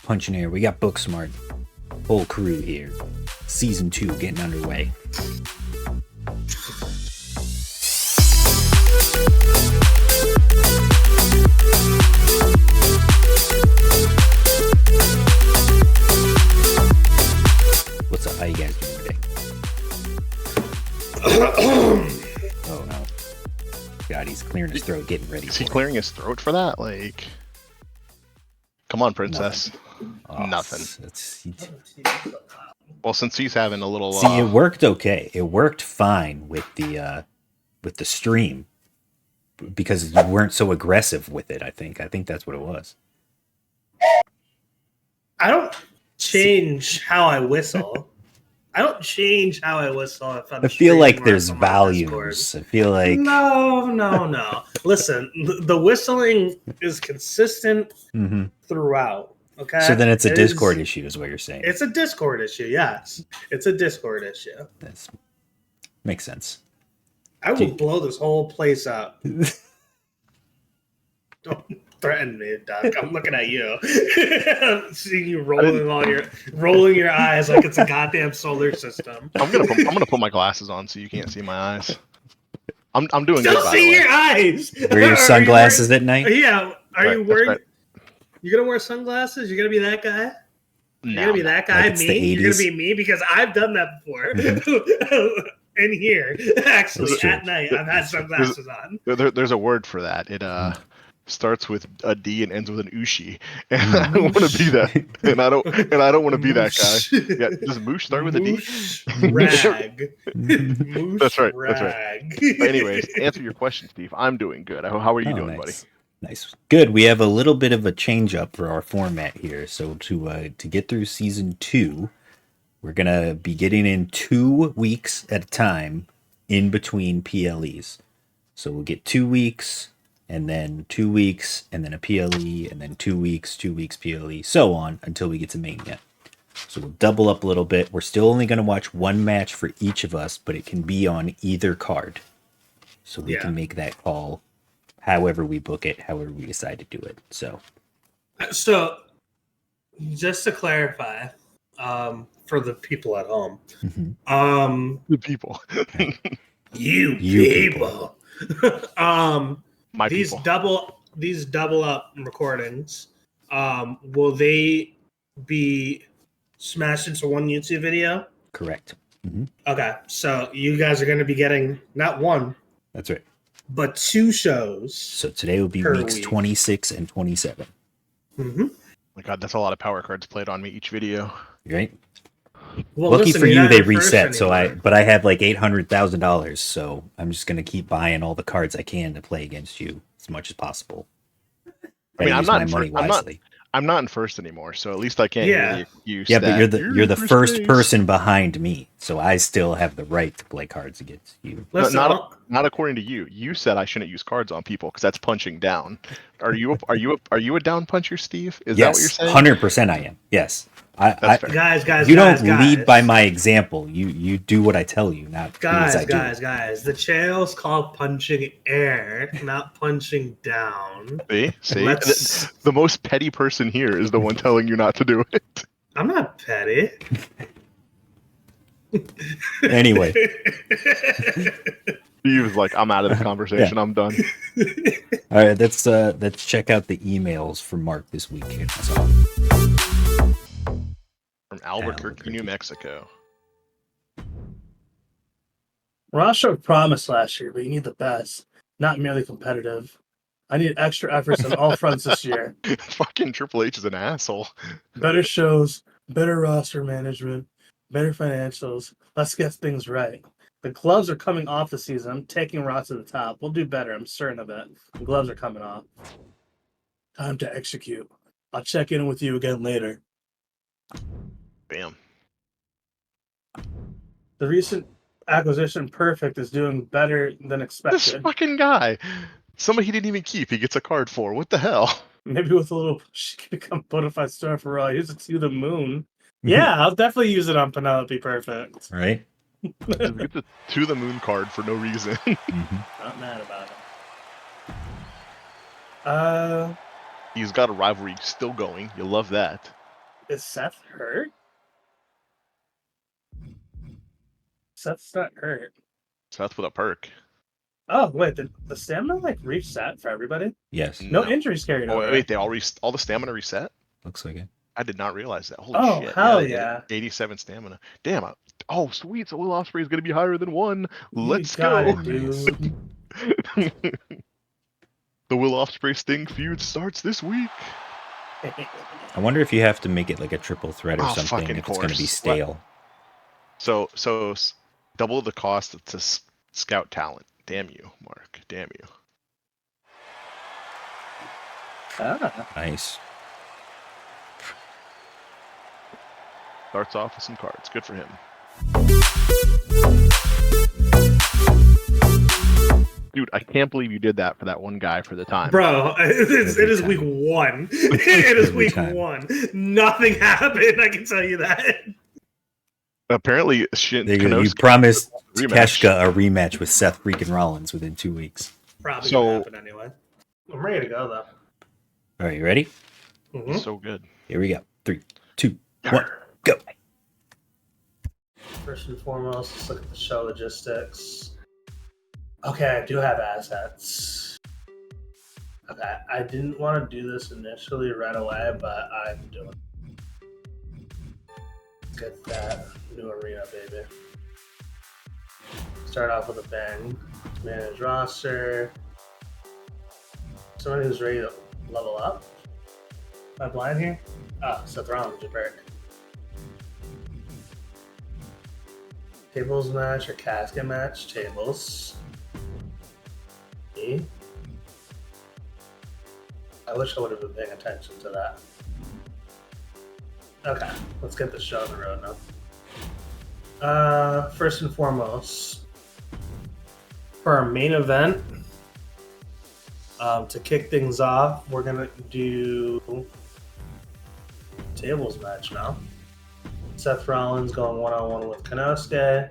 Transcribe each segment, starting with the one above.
Punching air. We got Booksmart. Whole crew here. Season 2 getting underway. What's up? How you guys doing today? Oh no. God, he's clearing his throat, getting ready. Is he clearing his throat for that? Like, come on, princess. Nothing. Well, since he's having a little. See, it worked okay. It worked fine with the stream because you weren't so aggressive with it. I think that's what it was. I don't change how I whistle. I don't change how I whistle if I'm. I feel like there's volumes. I feel like no. Listen, the whistling is consistent throughout. Okay. So then it's a Discord issue, is what you're saying. It's a Discord issue. Yes, it's a Discord issue. That makes sense. I will blow this whole place up. Don't threaten me, Doc. I'm looking at you. I'm seeing you rolling your eyes like it's a goddamn solar system. I'm gonna put my glasses on so you can't see my eyes. I'm doing Still good. See your eyes. Wear your sunglasses at night. Yeah. Are you worried? Right. You're gonna wear sunglasses? You're gonna be that guy? You're gonna be that guy? Like me? You're gonna be me because I've done that before. In here, actually, at night, I've had sunglasses on. There's a word for that. It starts with a D and ends with an ushi, and I don't want to be that. And I don't want to be that guy. Yeah, does moosh start with a D? Rag. That's right. That's right. But anyways, to answer your question, Steve, I'm doing good. How are you doing, buddy? Nice. Good. We have a little bit of a change up for our format here. So to get through season 2, we're going to be getting in 2 weeks at a time in between PLEs. So we'll get 2 weeks and then 2 weeks and then a PLE and then 2 weeks PLE, so on until we get to Mania. So we'll double up a little bit. We're still only going to watch one match for each of us, but it can be on either card. So we can make that call however we book it, however we decide to do it. So just to clarify, for the people at home, the people, you people, my these people. double up recordings, will they be smashed into one YouTube video? Correct. Okay, so you guys are going to be getting not one. That's right. But 2 shows. So today will be weeks 26 and 27. Mm-hmm. My God, that's a lot of power cards played on me each video. Right? Well, lucky listen, for you, they anymore. reset. So I have like $800,000. So I'm just gonna keep buying all the cards I can to play against you as much as possible. I mean, I'm not in first anymore, so at least I can't really use that. But you're the first person behind me, so I still have the right to play cards against you. Not according to you. You said I shouldn't use cards on people because that's punching down. Are you a down puncher, Steve? Is that what you're saying? 100% I am. Yes. Guys, you don't lead by my example. You do what I tell you, not guys. The channel's called punching air, not punching down. See, the most petty person here is the one telling you not to do it. I'm not petty. Anyway, He was like, "I'm out of the conversation. I'm done." All right, let's check out the emails for Mark this week. From Albuquerque, New Mexico. Roster of promise last year, but you need the best, not merely competitive. I need extra efforts on all fronts this year. Fucking Triple H is an asshole. Better shows, better roster management, better financials. Let's get things right. The gloves are coming off the season. I'm taking Raw to the top. We'll do better. I'm certain of it. The gloves are coming off. Time to execute. I'll check in with you again later. Bam. The recent acquisition Perfect is doing better than expected. This fucking guy. Somebody he didn't even keep. He gets a card for. What the hell? Maybe with a little she can become bona fide star for Raw. Use it to the moon. Yeah, I'll definitely use it on Penelope Perfect. Right? Just get the to the moon card for no reason. Not mad about it. He's got a rivalry still going. You'll love that. Is Seth hurt? Seth's not hurt. Seth with a perk. Oh wait, the stamina like reset for everybody? Yes, No injuries carried Oh over. wait, they all the stamina reset? looks like it. I did not realize that. Holy Oh, shit. hell they did. yeah. 87 stamina. Damn. Oh, sweet. So Will Ospreay is going to be higher than 1. Let's You got go. it, dude. The Will Ospreay Sting feud starts this week. I wonder if you have to make it like a triple threat or Oh, something fucking if it's going to be course. stale. So double the cost to scout talent. Damn you, Mark. Damn you. Ah. Nice. Starts off with some cards. Good for him. Dude, I can't believe you did that for that one guy for the time. Bro, it is time. week 1. It is Every week time. 1. Nothing happened, I can tell you that. Apparently, You Kenosuke promised rematch. Takeshita a rematch with Seth freaking Rollins within 2 weeks. Probably So- gonna happen anyway. I'm ready to go though. All right, you ready? Mhm. So good. Here we go. 3, 2, 1, go. First and foremost, let's look at the show logistics. Okay, I do have assets. Okay, I didn't want to do this initially right away, but I'm doing it. Get that new arena, baby. Start off with a bang. Manage roster. Somebody who's ready to level up. Am I blind here? Oh, Seth Rollins, your perk. Tables match or casket match? Tables. Me? I wish I would have been paying attention to that. Okay, let's get the show on the road now. First and foremost, for our main event, to kick things off, we're gonna do tables match now. Seth Rollins going one-on-one with Kenosuke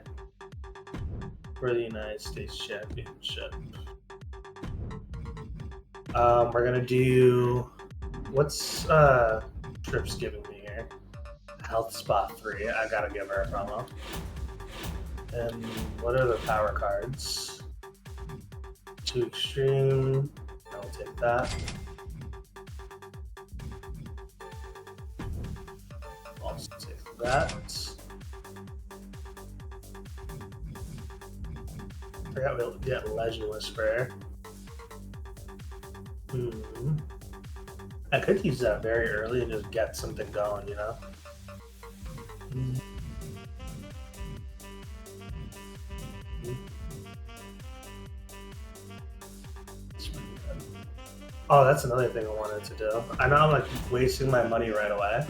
for the United States Championship. We're gonna do what's Trips giving me here? Health Spot 3. I gotta give her a promo. And what are the power cards? 2 Extreme. I'll take that. Also take that. I forgot we'll get Legend Whisperer. I could use that very early and just get something going, you know? Oh, that's another thing I wanted to do. I know I'm like wasting my money right away,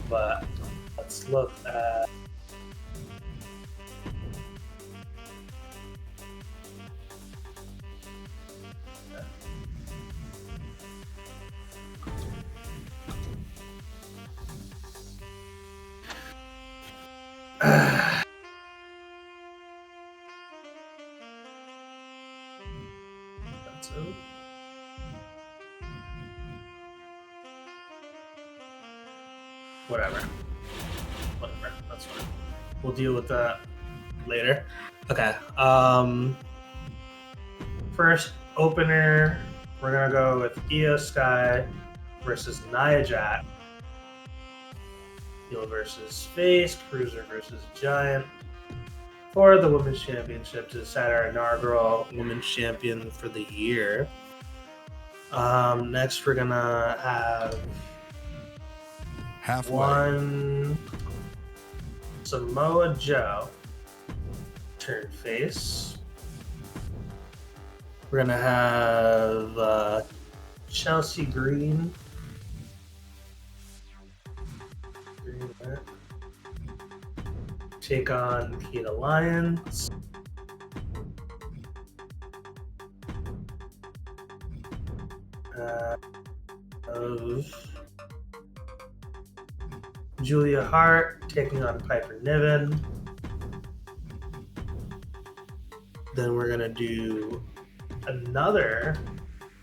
but let's look at. That's it. Whatever. That's fine. We'll deal with that later. Okay. First opener, we're gonna go with Io Sky versus Nia Jax. Heel versus Face, Cruiser versus Giant for the Women's Championship to decide our inaugural Women's Champion for the year. Next, we're gonna have one Samoa Joe turn face. We're gonna have Chelsea Green. Take on Kita Lyons. Julia Hart taking on Piper Niven. Then we're gonna do another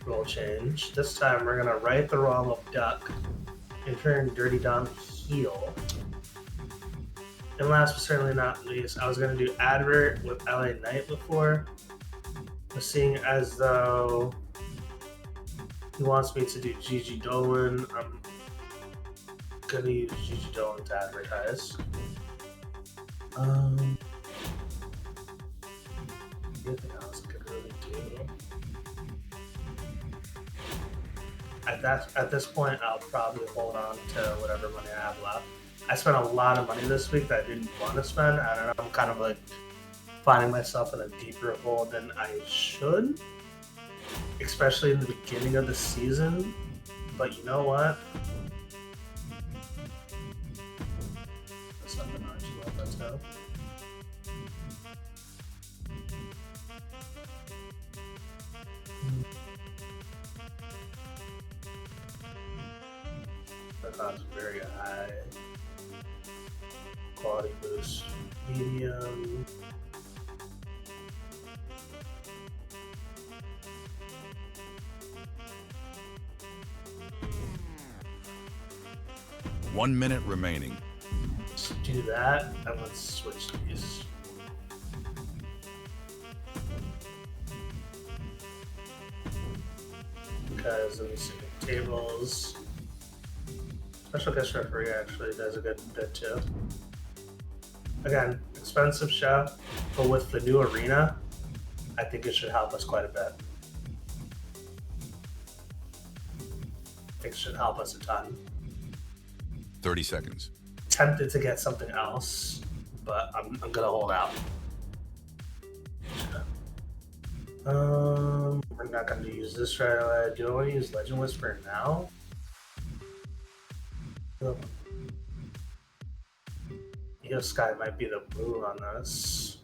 role change. This time we're gonna right the wrong of Duck Entering Dirty Dom heel. And last but certainly not least, I was going to do advert with LA Knight before. But seeing as though he wants me to do Gigi Dolan, I'm going to use Gigi Dolan to advertise. Anything else I could really do? At this point, I'll probably hold on to whatever money I have left. I spent a lot of money this week that I didn't want to spend. I don't know, I'm kind of like finding myself in a deeper hole than I should, especially in the beginning of the season. But you know what? There's something on GMode. Let's go. That's very high. Quality boost, medium. One minute remaining. Let's do that, and let's switch these. Because let me see, tables. Special guest referee actually does a good bit too. Again, expensive show, but with the new arena, I think it should help us quite a bit. I think it should help us a ton. 30 seconds. Tempted to get something else, but I'm gonna hold out. We're not gonna use this right away. Do I want to use Legend Whisperer now? Eo Sky might be the move on this.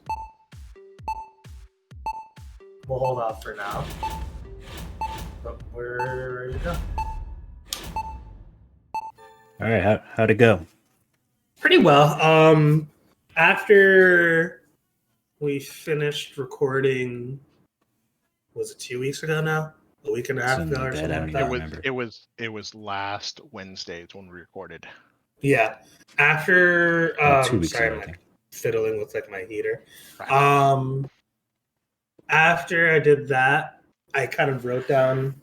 We'll hold off for now. But we're ready to go. All right, how'd it go? Pretty well. After we finished recording, was it 2 weeks ago now? A week and a half ago or something like that? It was last Wednesday when we recorded. Yeah. After 2 weeks sorry, ago, I'm I think. fiddling with like my heater. Right. After I did that, I kind of wrote down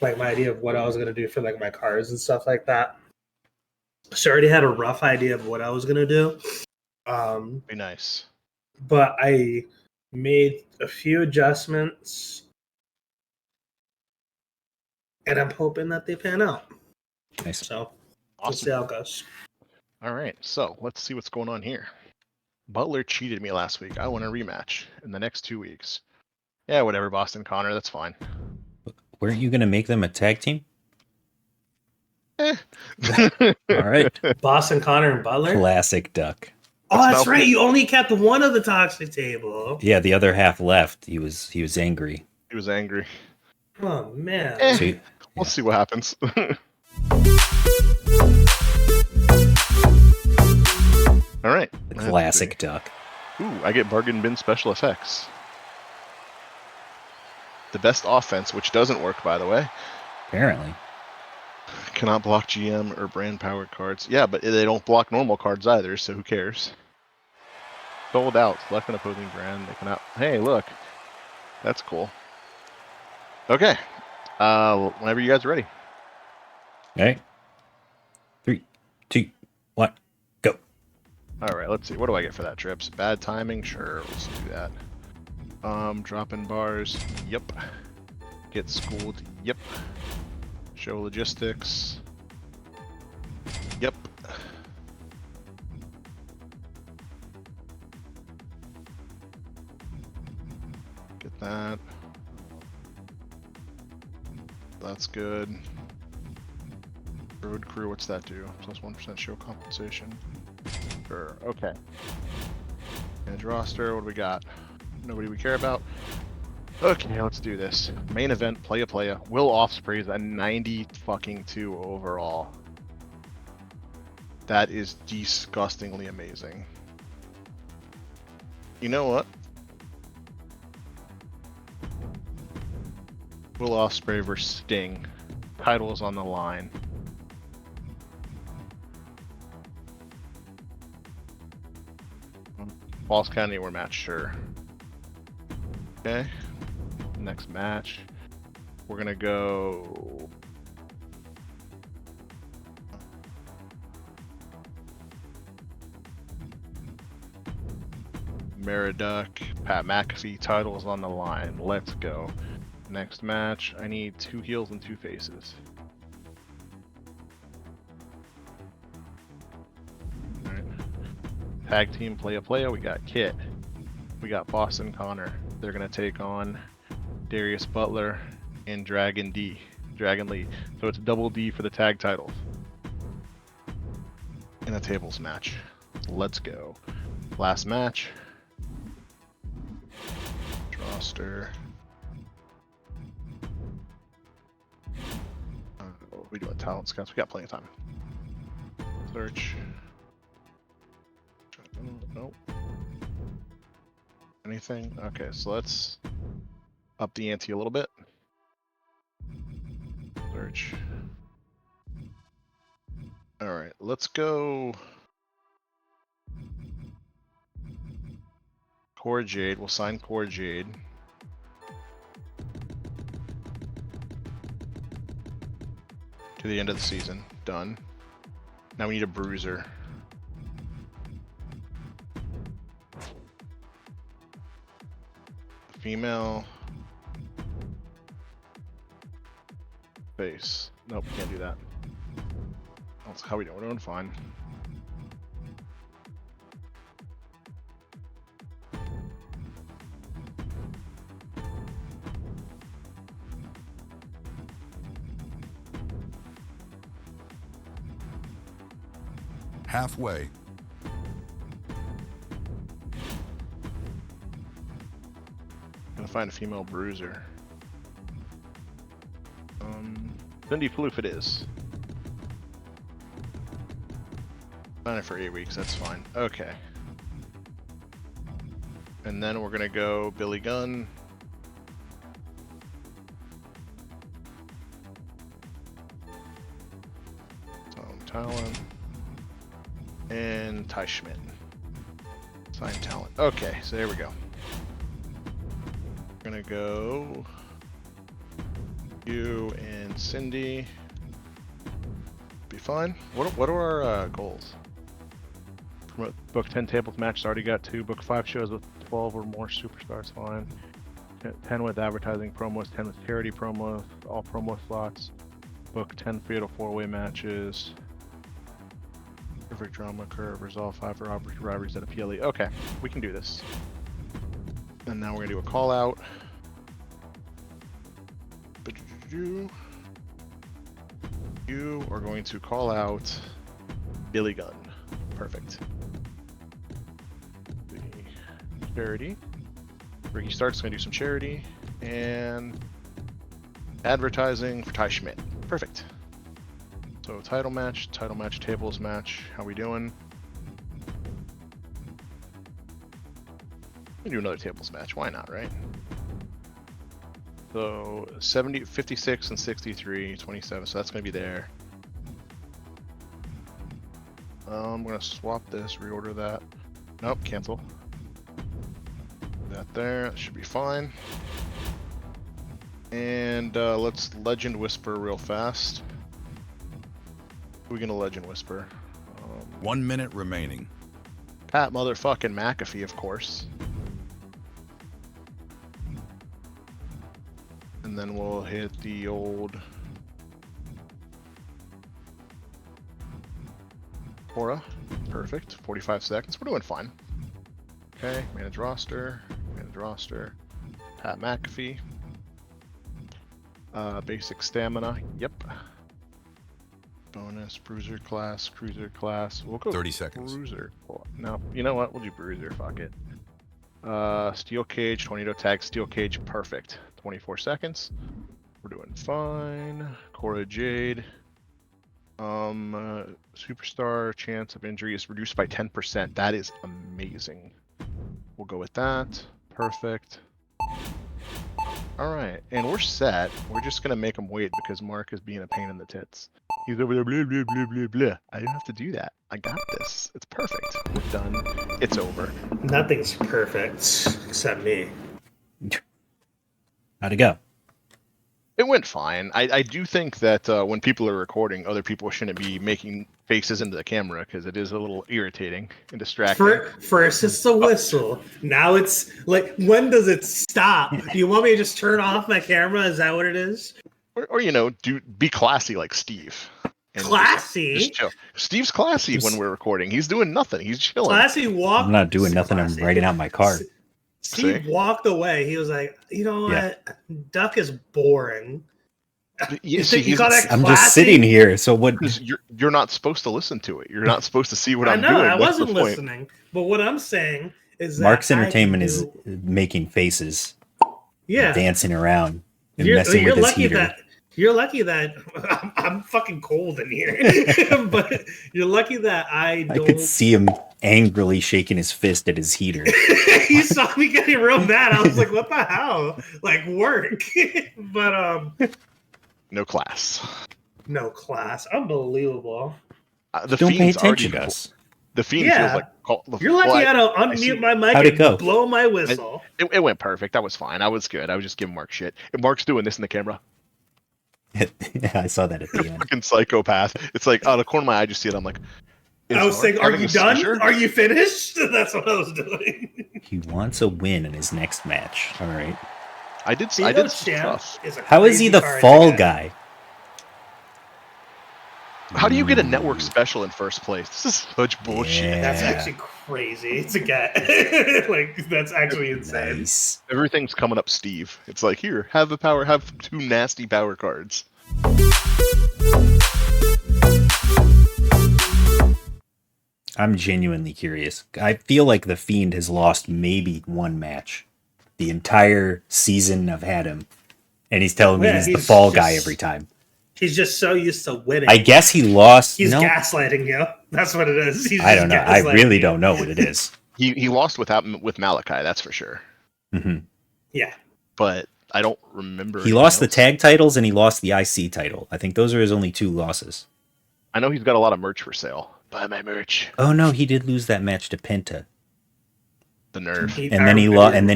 like my idea of what I was gonna do for like my cars and stuff like that. So I already had a rough idea of what I was gonna do. Be nice. But I made a few adjustments, and I'm hoping that they pan out. Nice. So we'll see how it goes. All right, so let's see what's going on here. Butler cheated me last week. I want a rematch in the next 2 weeks. Yeah, whatever, Boston Connor, that's fine. Weren't you gonna make them a tag team? Eh. All right. Boston Connor and Butler. Classic Duck. Oh, that's Now- right. You only kept one of the toxic table. Yeah, the other half left. He was angry. He was angry. Oh man. Eh. So We'll see what happens. All right. the classic Duck. Ooh, I get bargain bin special effects. The best offense, which doesn't work, by the way. Apparently. Cannot block GM or brand powered cards. Yeah, but they don't block normal cards either, so who cares? Sold out. Select an opposing brand. They cannot. Hey, look. That's cool. Okay. Whenever you guys are ready. All right. 3, 2, 1, go. All right, let's see. What do I get for that, Trips? Bad timing? Sure, let's do that. Dropping bars? Yep. Get schooled? Yep. Show logistics? Yep. Get that. That's good. Road crew, what's that do? Plus 1% show compensation. Sure, okay. Manage roster, what do we got? Nobody we care about. Okay, let's do this. Main event, playa. Will Ospreay's a 90 fucking 2 overall. That is disgustingly amazing. You know what? Will Ospreay versus Sting. Title is on the line. False count anywhere match, sure. Okay. Next match. We're gonna go. Meriduck, Pat McAfee, title is on the line. Let's go. Next match, I need 2 heels and 2 faces. Alright. Tag team playa. We got Kit. We got Boston Connor. They're gonna take on Darius Butler and Dragon Lee. So it's double D for the tag titles. In a tables match. Let's go. Last match. Roster. We doing talent scouts. We got plenty of time. Search. Nope. Anything? Okay, so let's up the ante a little bit. Search. All right, let's go. Core Jade. We'll sign Core Jade. To the end of the season. Done. Now we need a bruiser. Female. Face. Nope, can't do that. That's how we do it. We're doing fine. Halfway. Gonna find a female bruiser. Cindy Floof it is. Sign it for 8 weeks, that's fine. Okay. And then we're gonna go Billy Gunn. Tom Talon. And Ty Schmidt. Sign talent. Okay, so there we go. We're gonna go you and Cindy. Be fine. What are our goals? Promote, book 10 tables matches. Already got 2. Book 5 shows with 12 or more superstars. Fine. 10 with advertising promos. 10 with charity promos. All promo slots. Book 10 fatal 4-way matches. Perfect drama curve, resolve 5 for rivalries at a PLE. Okay, we can do this. And now we're gonna do a call out. You are going to call out Billy Gunn. Perfect. The charity. Ricky Stark's gonna do some charity and advertising for Ty Schmidt. Perfect. So title match, tables match. How we doing? We can do another tables match. Why not, right? So 70, 56 and 63, 27. So that's gonna be there. I'm gonna swap this, reorder that. Nope, cancel. That there. That should be fine. And let's Legend Whisper real fast. We're gonna Legend Whisper. 1 minute remaining. Pat motherfucking McAfee, of course. And then we'll hit the old Cora. Perfect. 45 seconds. We're doing fine. Okay, manage roster. Pat McAfee. Basic stamina. Yep. Bonus, bruiser class, cruiser class. We'll go 30 seconds. Bruiser. No, you know what? We'll do bruiser. Fuck it. Steel cage, tornado tag, steel cage. Perfect. 24 seconds. We're doing fine. Cora Jade. Superstar chance of injury is reduced by 10%. That is amazing. We'll go with that. Perfect. All right, and we're set. We're just gonna make them wait because Mark is being a pain in the tits. He's over there, blah, blah, blah, blah, blah. I didn't have to do that. I got this. It's perfect. We're done. It's over. Nothing's perfect except me. How'd it go? It went fine. I do think that when people are recording, other people shouldn't be making faces into the camera because it is a little irritating and distracting. First, it's the whistle. Now it's like, when does it stop? Do you want me to just turn off my camera? Is that what it is? Or be classy like Steve. And Classy? Just chill. Steve's classy when we're recording. He's doing nothing. He's chilling. Classy walked. I'm not doing nothing. Classy. I'm writing out my card. Steve walked away. He was like, you know what? Duck is boring. You see, I'm just sitting here. So what? You're not supposed to listen to it. You're not supposed to see what I'm doing. I wasn't listening. But what I'm saying is that Mark's entertainment is making faces. Dancing around and messing with his heater. You're lucky that I'm fucking cold in here. But you're lucky that I could see him angrily shaking his fist at his heater. He saw me getting real mad. I was like, what the hell? Like, work. But no class. No class. Unbelievable. Don't pay attention to us. The Fiend feels like... You're lucky I had to unmute my mic and blow my whistle. It went perfect. That was fine. I was good. I was just giving Mark shit. And Mark's doing this in the camera. Yeah, I saw that at the end. Fucking psychopath. It's like, out of the corner of my eye, I just see it. I'm like... I was saying, are you done? Seizure? Are you finished? That's what I was doing. He wants a win in his next match. All right. I did stuff. How is he the fall guy? How do you get a network special in first place? This is such bullshit. Yeah. That's actually crazy to get. Like, that's actually insane. Nice. Everything's coming up Steve. It's like, here, have 2 nasty power cards. I'm genuinely curious. I feel like the Fiend has lost maybe one match the entire season I've had him, and he's telling me he's the fall guy every time. He's just so used to winning. I guess he lost. He's gaslighting you. That's what it is. I don't know. I really don't know what it is. He lost with Malachi, that's for sure. Mm-hmm. Yeah. But I don't remember. He lost the tag titles and he lost the IC title. I think those are his only 2 losses. I know he's got a lot of merch for sale. Buy my merch. Oh no, he did lose that match to Penta. The nerve. And then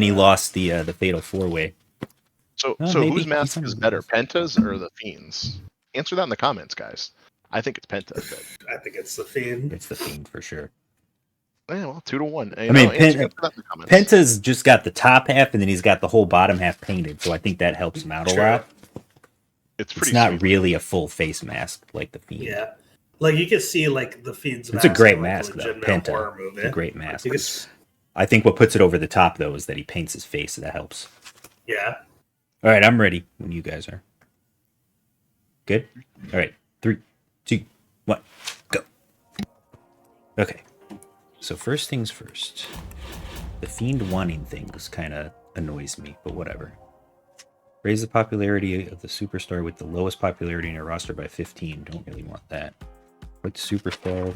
he lost the Fatal 4-Way. So whose mask is better, Penta's or the Fiend's? Answer that in the comments, guys. I think it's Penta. But... I think it's the Fiend. It's the Fiend for sure. Yeah, well, 2-1. I mean, Penta's just got the top half, and then he's got the whole bottom half painted, so I think that helps him out a lot. It's not really a full face mask like the Fiend. Yeah. Like, you can see, like, the Fiend's mask. It's a great mask, though. Penta. It's a great mask. I think what puts it over the top, though, is that he paints his face, so that helps. Yeah. All right, I'm ready when you guys are. Good? All right. 3, 2, 1, go. Okay. So first things first. The Fiend wanting things kind of annoys me, but whatever. Raise the popularity of the superstar with the lowest popularity in your roster by 15. Don't really want that. Put superstar.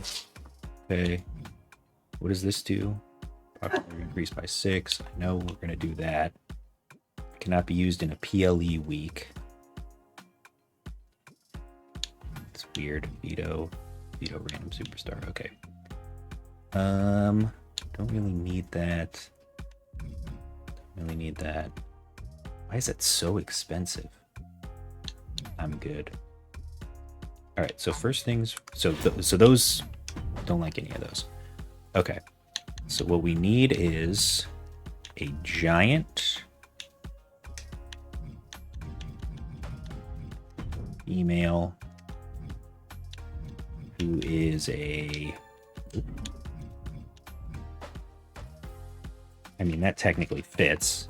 Okay. What does this do? Popularity increase by 6. I know we're going to do that. Cannot be used in a PLE week. It's weird. Veto random superstar. Okay. Don't really need that. Don't really need that. Why is that so expensive? I'm good. All right. So first things. So those don't like any of those. Okay. So what we need is a giant female who is I mean, that technically fits.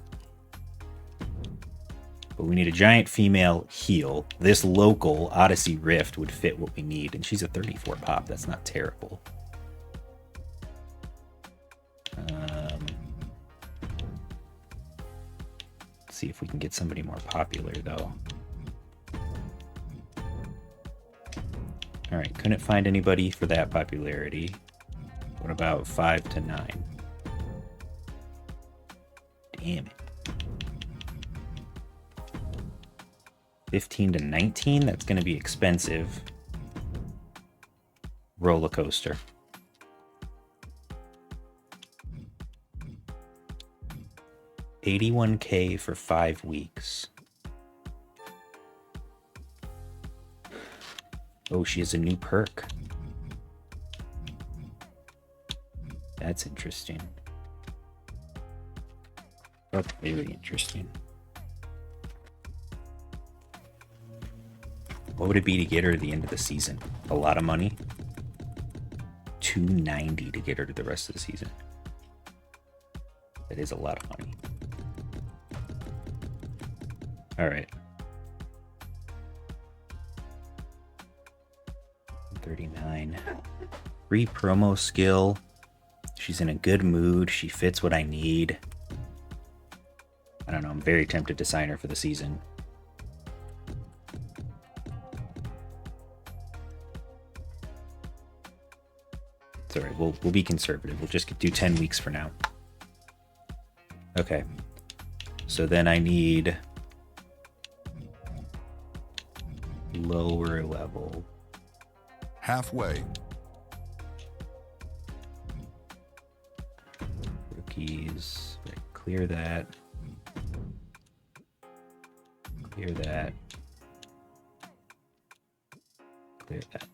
But we need a giant female heel. This local Odyssey Rift would fit what we need. And she's a 34 pop. That's not terrible. Let's see if we can get somebody more popular, though. All right, couldn't find anybody for that popularity. What about 5 to 9? Damn it. 15 to 19? That's going to be expensive. roller coaster. $81K for 5 weeks. Oh, she has a new perk. That's interesting. That's really interesting. What would it be to get her to the end of the season? A lot of money? $290 to get her to the rest of the season. That is a lot of money. Alright. 39. Free promo skill. She's in a good mood. She fits what I need. I don't know. I'm very tempted to sign her for the season. It's alright. We'll be conservative. We'll just do 10 weeks for now. Okay. So then I need lower level. Halfway. Rookies. Clear that. Clear that. Clear that.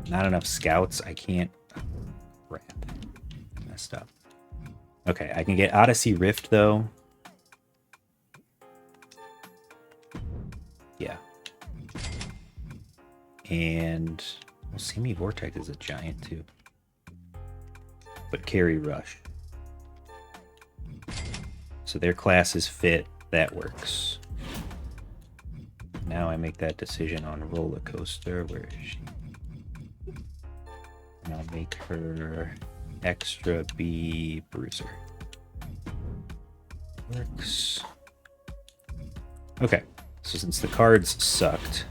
Not enough scouts. I can't. Crap. Messed up. Okay, I can get Odyssey Rift though. Yeah. And well, Semi Vortex is a giant too. But carry Rush. So their classes fit. That works. Now I make that decision on roller coaster. Where is she? And I'll make her extra B bruiser. Works. Okay. So since the cards sucked,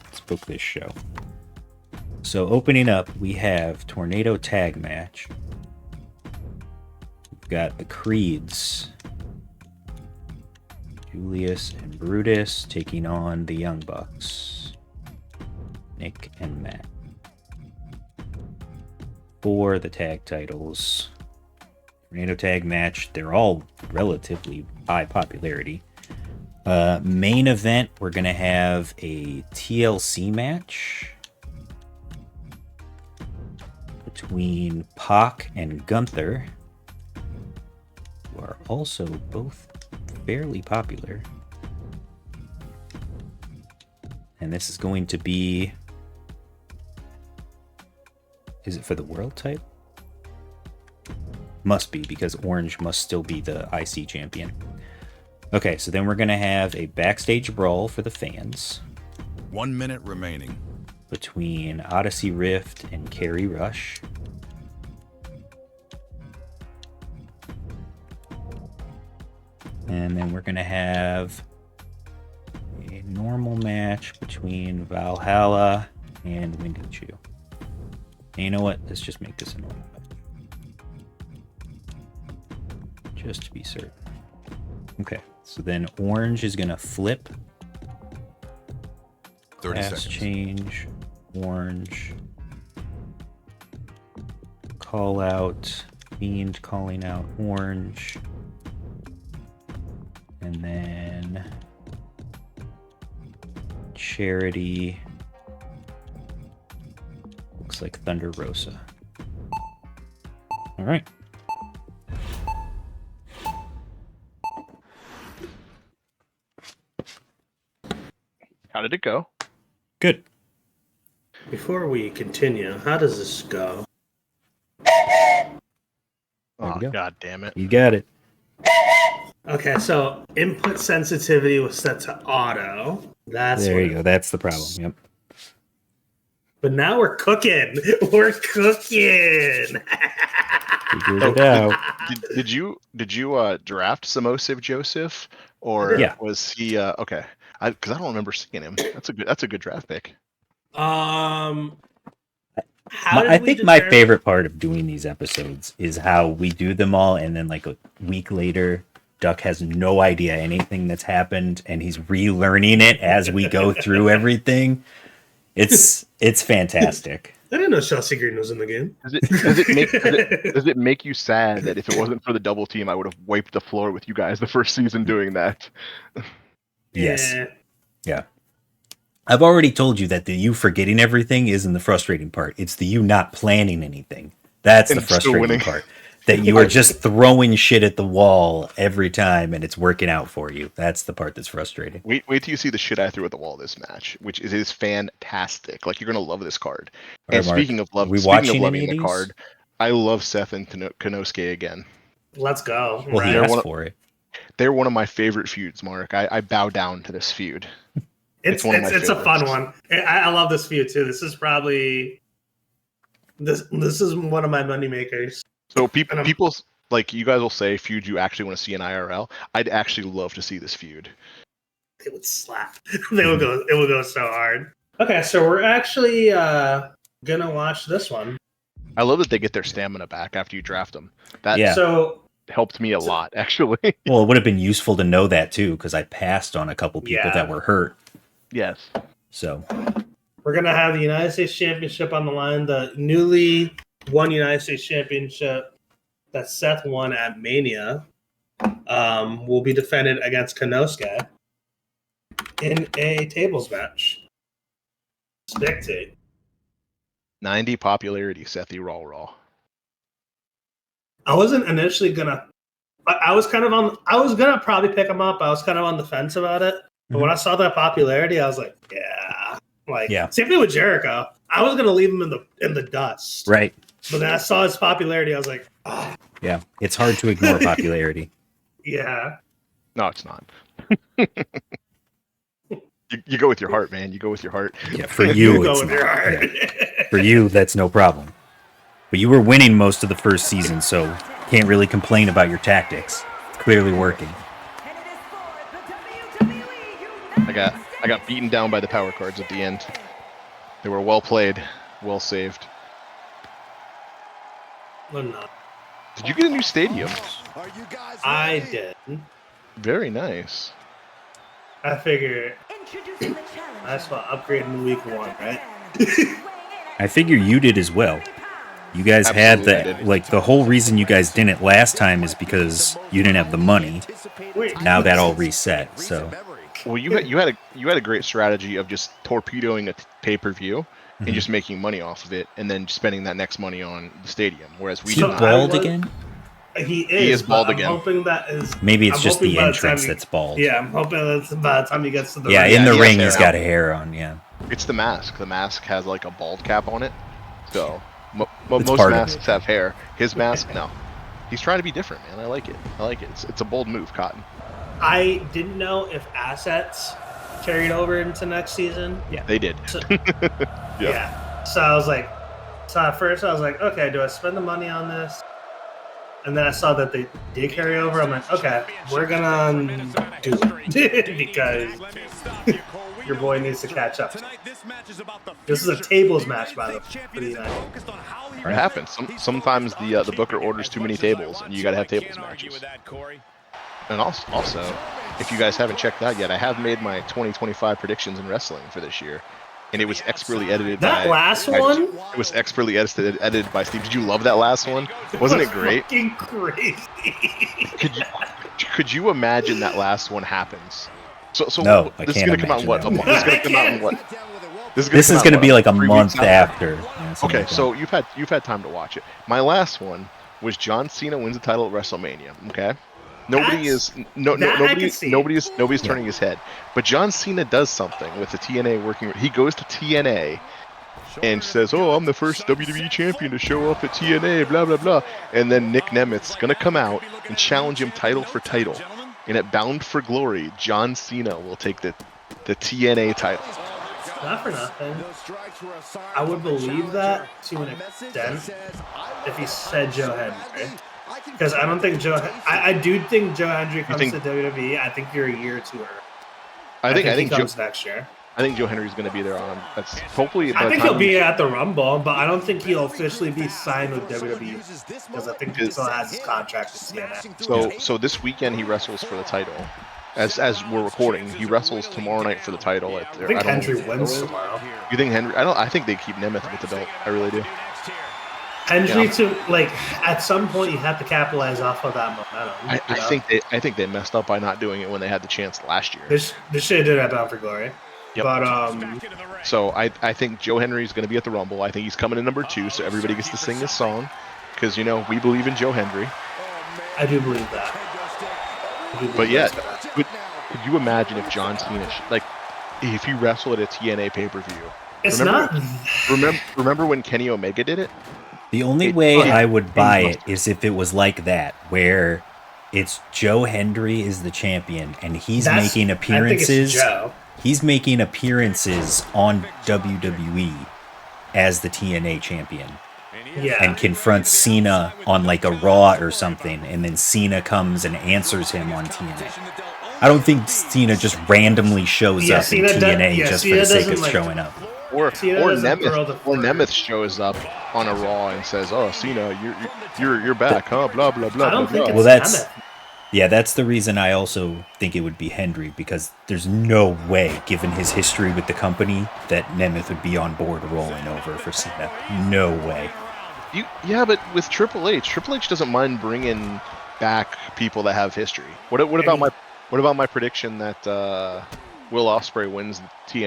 let's book this show. So opening up, we have Tornado Tag Match. We've got the Creeds. Julius and Brutus taking on the Young Bucks. Nick and Matt. For the tag titles. Tornado Tag Match, they're all relatively high popularity. Main event, we're going to have a TLC match between Pac and Gunther, who are also both fairly popular. And this is going to be... Is it for the world title? Must be, because Orange must still be the IC champion. Okay, so then we're going to have a backstage brawl for the fans. 1 minute remaining. Between Odyssey Rift and Carry Rush. And then we're going to have a normal match between Valhalla and Windy Chew. And you know what? Let's just make this a normal match. Just to be certain. Okay, so then Orange is going to flip. 30 Pass seconds. change. Orange. Call out. Fiend calling out Orange. And then Charity. Looks like Thunder Rosa. All right. How did it go? Good. Before we continue, how does this go? There Oh, we go. God damn it. You got it. Okay, so input sensitivity was set to auto. That's There what you go. That's the problem. Yep. But now we're cooking. We're cooking. Figured it out. Did you draft Samosif Joseph, or Yeah. was he okay? Because I don't remember seeing him. That's a good draft pick. How did I we think my determine- favorite part of doing these episodes is how we do them all, and then like a week later, Duck has no idea anything that's happened, and he's relearning it as we go through everything. It's fantastic. I didn't know Chelsea Green was in the game. Does it make you sad that if it wasn't for the double team, I would have wiped the floor with you guys the first season doing that? Yes. Yeah. Yeah. I've already told you that the you forgetting everything isn't the frustrating part. It's the you not planning anything. That's And the still frustrating winning. part. That you are just throwing shit at the wall every time and it's working out for you. That's the part that's frustrating. Wait till you see the shit I threw at the wall this match, which is fantastic. Like, you're gonna love this card. All And right, Mark, speaking of are we speaking of watching loving any the of these? card, I love Seth and Konosuke again. Let's go. Well, he right? asked for it. They're one of my favorite feuds, Mark. I bow down to this feud. It's one of my a fun favorites. one. I love this feud too. This is probably this is one of my money makers. So people like, you guys will say feud you actually want to see in IRL. I'd actually love to see this feud. They would slap. They would go. It would go so hard. Okay, so we're actually gonna watch this one. I love that they get their stamina back after you draft them. That Yeah. So helped me a lot, actually. Well, it would have been useful to know that too, because I passed on a couple people Yeah. that were hurt. Yes. So we're gonna have the United States Championship on the line. The newly won United States Championship that Seth won at Mania will be defended against Konosuke in a tables match. Spectate. 90 popularity, Sethy Raw. I wasn't initially gonna. I was kind of on. I was gonna probably pick him up. I was kind of on the fence about it. But when I saw that popularity, I was like, yeah. Like, Yeah. same thing with Jericho. I was gonna leave him in the dust. right. But then I saw his popularity. I was like, oh, Yeah. It's hard to ignore popularity. yeah. No, it's not. you go with your heart, man. You go with your heart. Yeah, for you, go it's with not. your heart. Yeah. For you, that's no problem. But you were winning most of the first season, so can't really complain about your tactics. It's clearly working. I got beaten down by the power cards at the end. They were well played, well saved. Well, no. Did you get a new stadium? I did. Very nice. I figure I just want to upgrade in week 1, right? I figure you did as well. You guys had Absolutely, I the did. like the whole reason you guys didn't last time is because you didn't have the money. Wait, Now that all reset. So Well, you had a great strategy of just torpedoing a pay-per-view and just making money off of it, and then spending that next money on the stadium. Whereas we is he did not. bald again? he is bald but again. I'm hoping that is. Maybe it's I'm just hoping the by entrance time that's bald. Yeah, I'm hoping that's by the time he gets to the Yeah, ring. in the he has ring hair he's now. got a hair on. Yeah, It's the mask. The mask has like a bald cap on it. So It's most part of masks it. have hair. His mask, no. He's trying to be different, man. I like it. It's a bold move, Cotton. I didn't know if assets carried over into next season. They did. So, Yeah. yeah. So I was like, at first I was like, okay, do I spend the money on this? And then I saw that they did carry over. I'm like, okay, we're gonna do it because your boy needs to catch up. This is a tables match, by the way, for the United. It happens. Sometimes the booker orders too many tables, and you got to have tables matches. And also, if you guys haven't checked out yet, I have made my 2025 predictions in wrestling for this year, and it was expertly edited. That last one? It was expertly edited by Steve. Did you love that last one? Wasn't it great? Fucking crazy. Could you imagine that last one happens? So No, I this is can't gonna come out in what? imagine that. This is gonna come out in what? this is going to be like a month after. Yeah, something Okay, like that. so you've had time to watch it. My last one was John Cena wins the title at WrestleMania. Okay, nobody's turning his head, but John Cena does something with the TNA working. He goes to TNA and says, "Oh, I'm the first WWE champion to show up at TNA." Blah blah blah, and then Nick Nemath's gonna come out and challenge him title for title, and at Bound for Glory, John Cena will take the TNA title. Not for nothing. I would believe that to an extent if he said Joe Hendry. Because I don't think I do think Joe Hendry comes to WWE. I think you're a year too early. I think he comes next year. I think Joe Henry's going to be there on. That's hopefully. I think he'll be at the Rumble, but I don't think he'll officially be signed with WWE because I think he still has his contract with TNA. So this weekend he wrestles for the title, as we're recording. He wrestles tomorrow night for the title. I think Hendry wins tomorrow. You think Henry? I think they keep Nemeth with the belt. I really do. Hendry at some point you have to capitalize off of that momentum. I think they messed up by not doing it when they had the chance last year. This should have did that Bound for Glory. Yep. But so I think Joe Henry is going to be at the Rumble. I think he's coming in number 2, so everybody gets to sing this song because we believe in Joe Henry. I do believe that. But yeah, could you imagine if John Cena if he wrestled at a TNA pay-per-view? It's Remember when Kenny Omega did it? The only way I would buy it is if it was like that, where it's Joe Hendry is the champion and he's making appearances. He's making appearances on WWE as the TNA champion. Yeah. And confronts Cena on like a Raw or something, and then Cena comes and answers him on TNA. I don't think Cena just randomly shows up in TNA just for the sake of showing up. Or Nemeth shows up on a Raw and says, "Oh, Cena, you're back, huh?" Blah blah blah. I don't think blah. it's that's the reason I also think it would be Hendry, because there's no way, given his history with the company, that Nemeth would be on board rolling over for Cena. No way. But with Triple H doesn't mind bringing back people that have history. What about my prediction that Will Ospreay wins the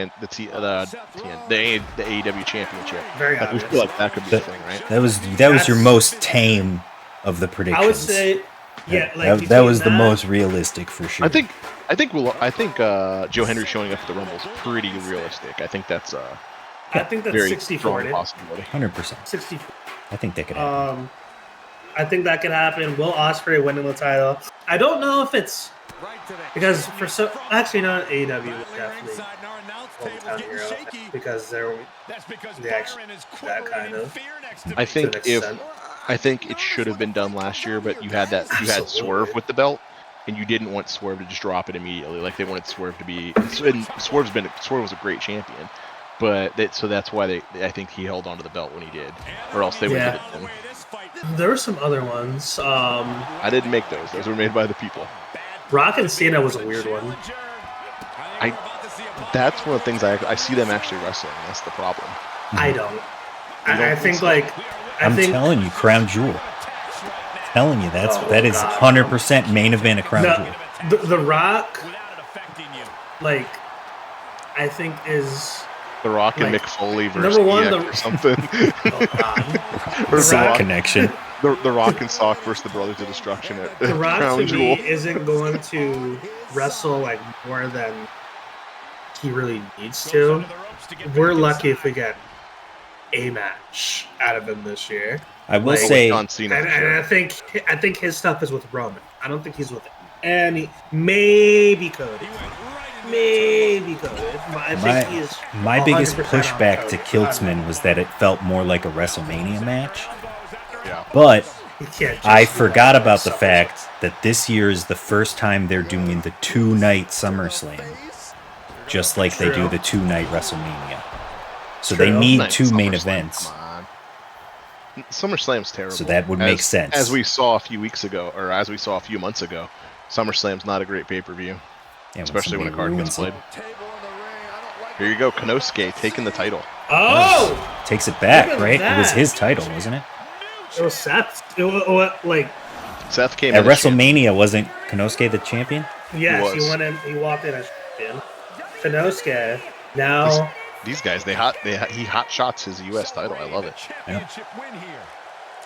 AEW championship? Very obvious. I feel like that could be a thing, right? That was your most tame of the predictions. I would say, that was the most realistic for sure. I think Joe Henry showing up at the Rumble is pretty realistic. I think that's very 60-40 possibility. 100%. 60-40. I think that could happen. I think that could happen. Will Ospreay winning the title? I don't know if it's because actually not AEW would definitely hometown hero because they're that kind of. I think it should have been done last year, but you had Swerve with the belt, and you didn't want Swerve to just drop it immediately. Like they wanted Swerve to be. And Swerve was a great champion. But that's why I think he held onto the belt when he did, or else they would have given it to him. There were some other ones. I didn't make those; those were made by the people. Rock and Cena was a weird one. That's one of the things I see them actually wrestling. That's the problem. I don't. I think I'm telling you, Crown Jewel. Telling you that is 100% main event of Crown Jewel. The Rock, I think is. The Rock and Mick Foley versus number one, or something. Or Sock Connection. The Rock and Sock versus the Brothers of Destruction at The Rock Crown to Jewel. me isn't going to wrestle more than he really needs to. We're lucky if we get a match out of him this year. I will say, John Cena, and I think his stuff is with Roman. I don't think he's with any. Maybe Cody. My biggest pushback to Kiltzman was that it felt more like a WrestleMania match. Yeah. But I forgot about the fact that this year is the first time they're doing the 2-night SummerSlam, just like they do the 2-night WrestleMania. So they need 2 main events. SummerSlam's terrible. So that would make sense. As we saw a few weeks ago, or as we saw a few months ago, SummerSlam's not a great pay-per-view. Yeah, especially when a card gets played. Here you go, Konosuke taking the title. Oh! Takes it back, right? It was his title, wasn't it? It was Seth. Seth came at WrestleMania. Wasn't Konosuke the champion? Yes, he walked in as champion. Konosuke now. These guys, he hot shots his U.S. title. I love it. Yeah.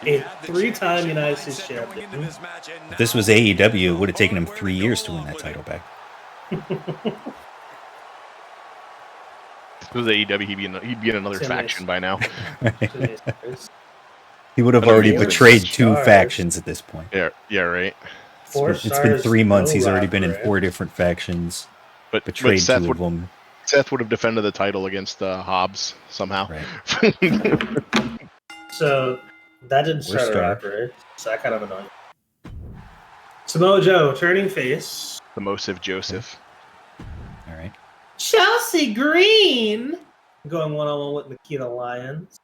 A 3-time United States champion. If this was AEW, it would have taken him 3 years to win that title back. If it was AEW, he'd be in another faction by now. He would have already betrayed 2 factions at this point. Yeah, right. It's been 3 months. He's already been in 4 different factions. But betrayed Seth 2 of them. Seth would have defended the title against Hobbs somehow. Right. So that didn't start a rivalry. So that kind of annoying. Samoa Joe turning face. The Mosif Joseph. All right. Chelsea Green going one-on-one with Nikita Lyons.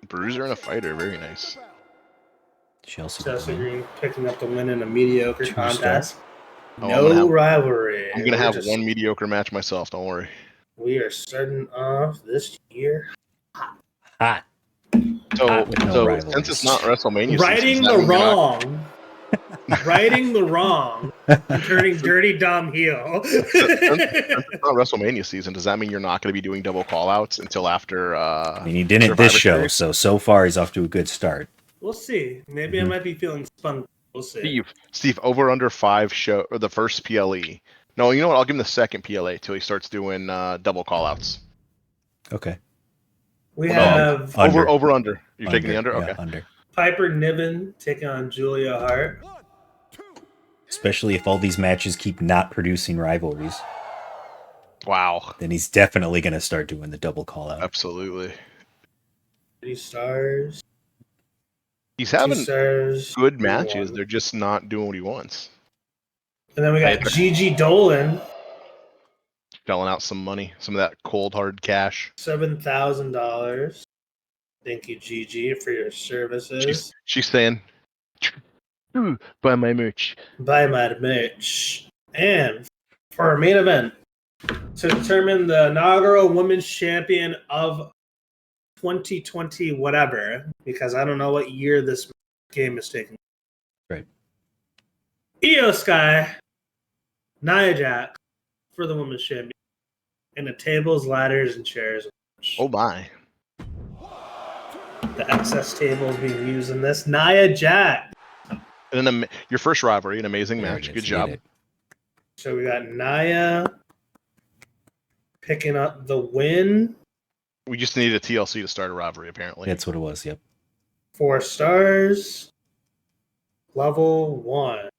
Bruiser and a fighter, very nice. Chelsea Green picking up the win in a mediocre contest. Oh, No rivalry. I'm gonna We're have just- one mediocre match myself. Don't worry. We are starting off this year. Hot. So, with no so rivalries. since it's not WrestleMania, Righting season, the does that mean you're not- wrong. Righting the wrong and turning dirty dumb heel. since it's not WrestleMania season, does that mean you're not going to be doing double callouts until after? I mean, he didn't Survivor this show, Series? so far he's off to a good start. We'll see. Maybe I might be feeling spun. We'll see. Steve, over under 5 show or the first PLE. No, you know what? I'll give him the second PLA till he starts doing double callouts. Okay. We Well, no, have Under. Over under. You're taking the under? Yeah, Okay. under. Piper Niven taking on Julia Hart. Especially if all these matches keep not producing rivalries, Wow. then he's definitely going to start doing the double call out. Absolutely. 3 stars. He's 2 having stars. good matches. 1. They're just not doing what he wants. And then we got Gigi Dolan, Shelling out some money, some of that cold hard cash. $7,000. Thank you, Gigi, for your services. She's saying, buy my merch. Buy my merch. And for our main event, to determine the inaugural women's champion of 2020 whatever, because I don't know what year this game is taking. Right. Io Sky, Nia Jax for the women's champion. And the tables, ladders, and chairs. Oh my. The excess tables being used in this. Nia Jax. And then your first rivalry, an amazing There match. it Good is, job. hit it. So we got Nia picking up the win. We just needed a TLC to start a rivalry, apparently. That's what it was, yep. 4 stars. Level 1.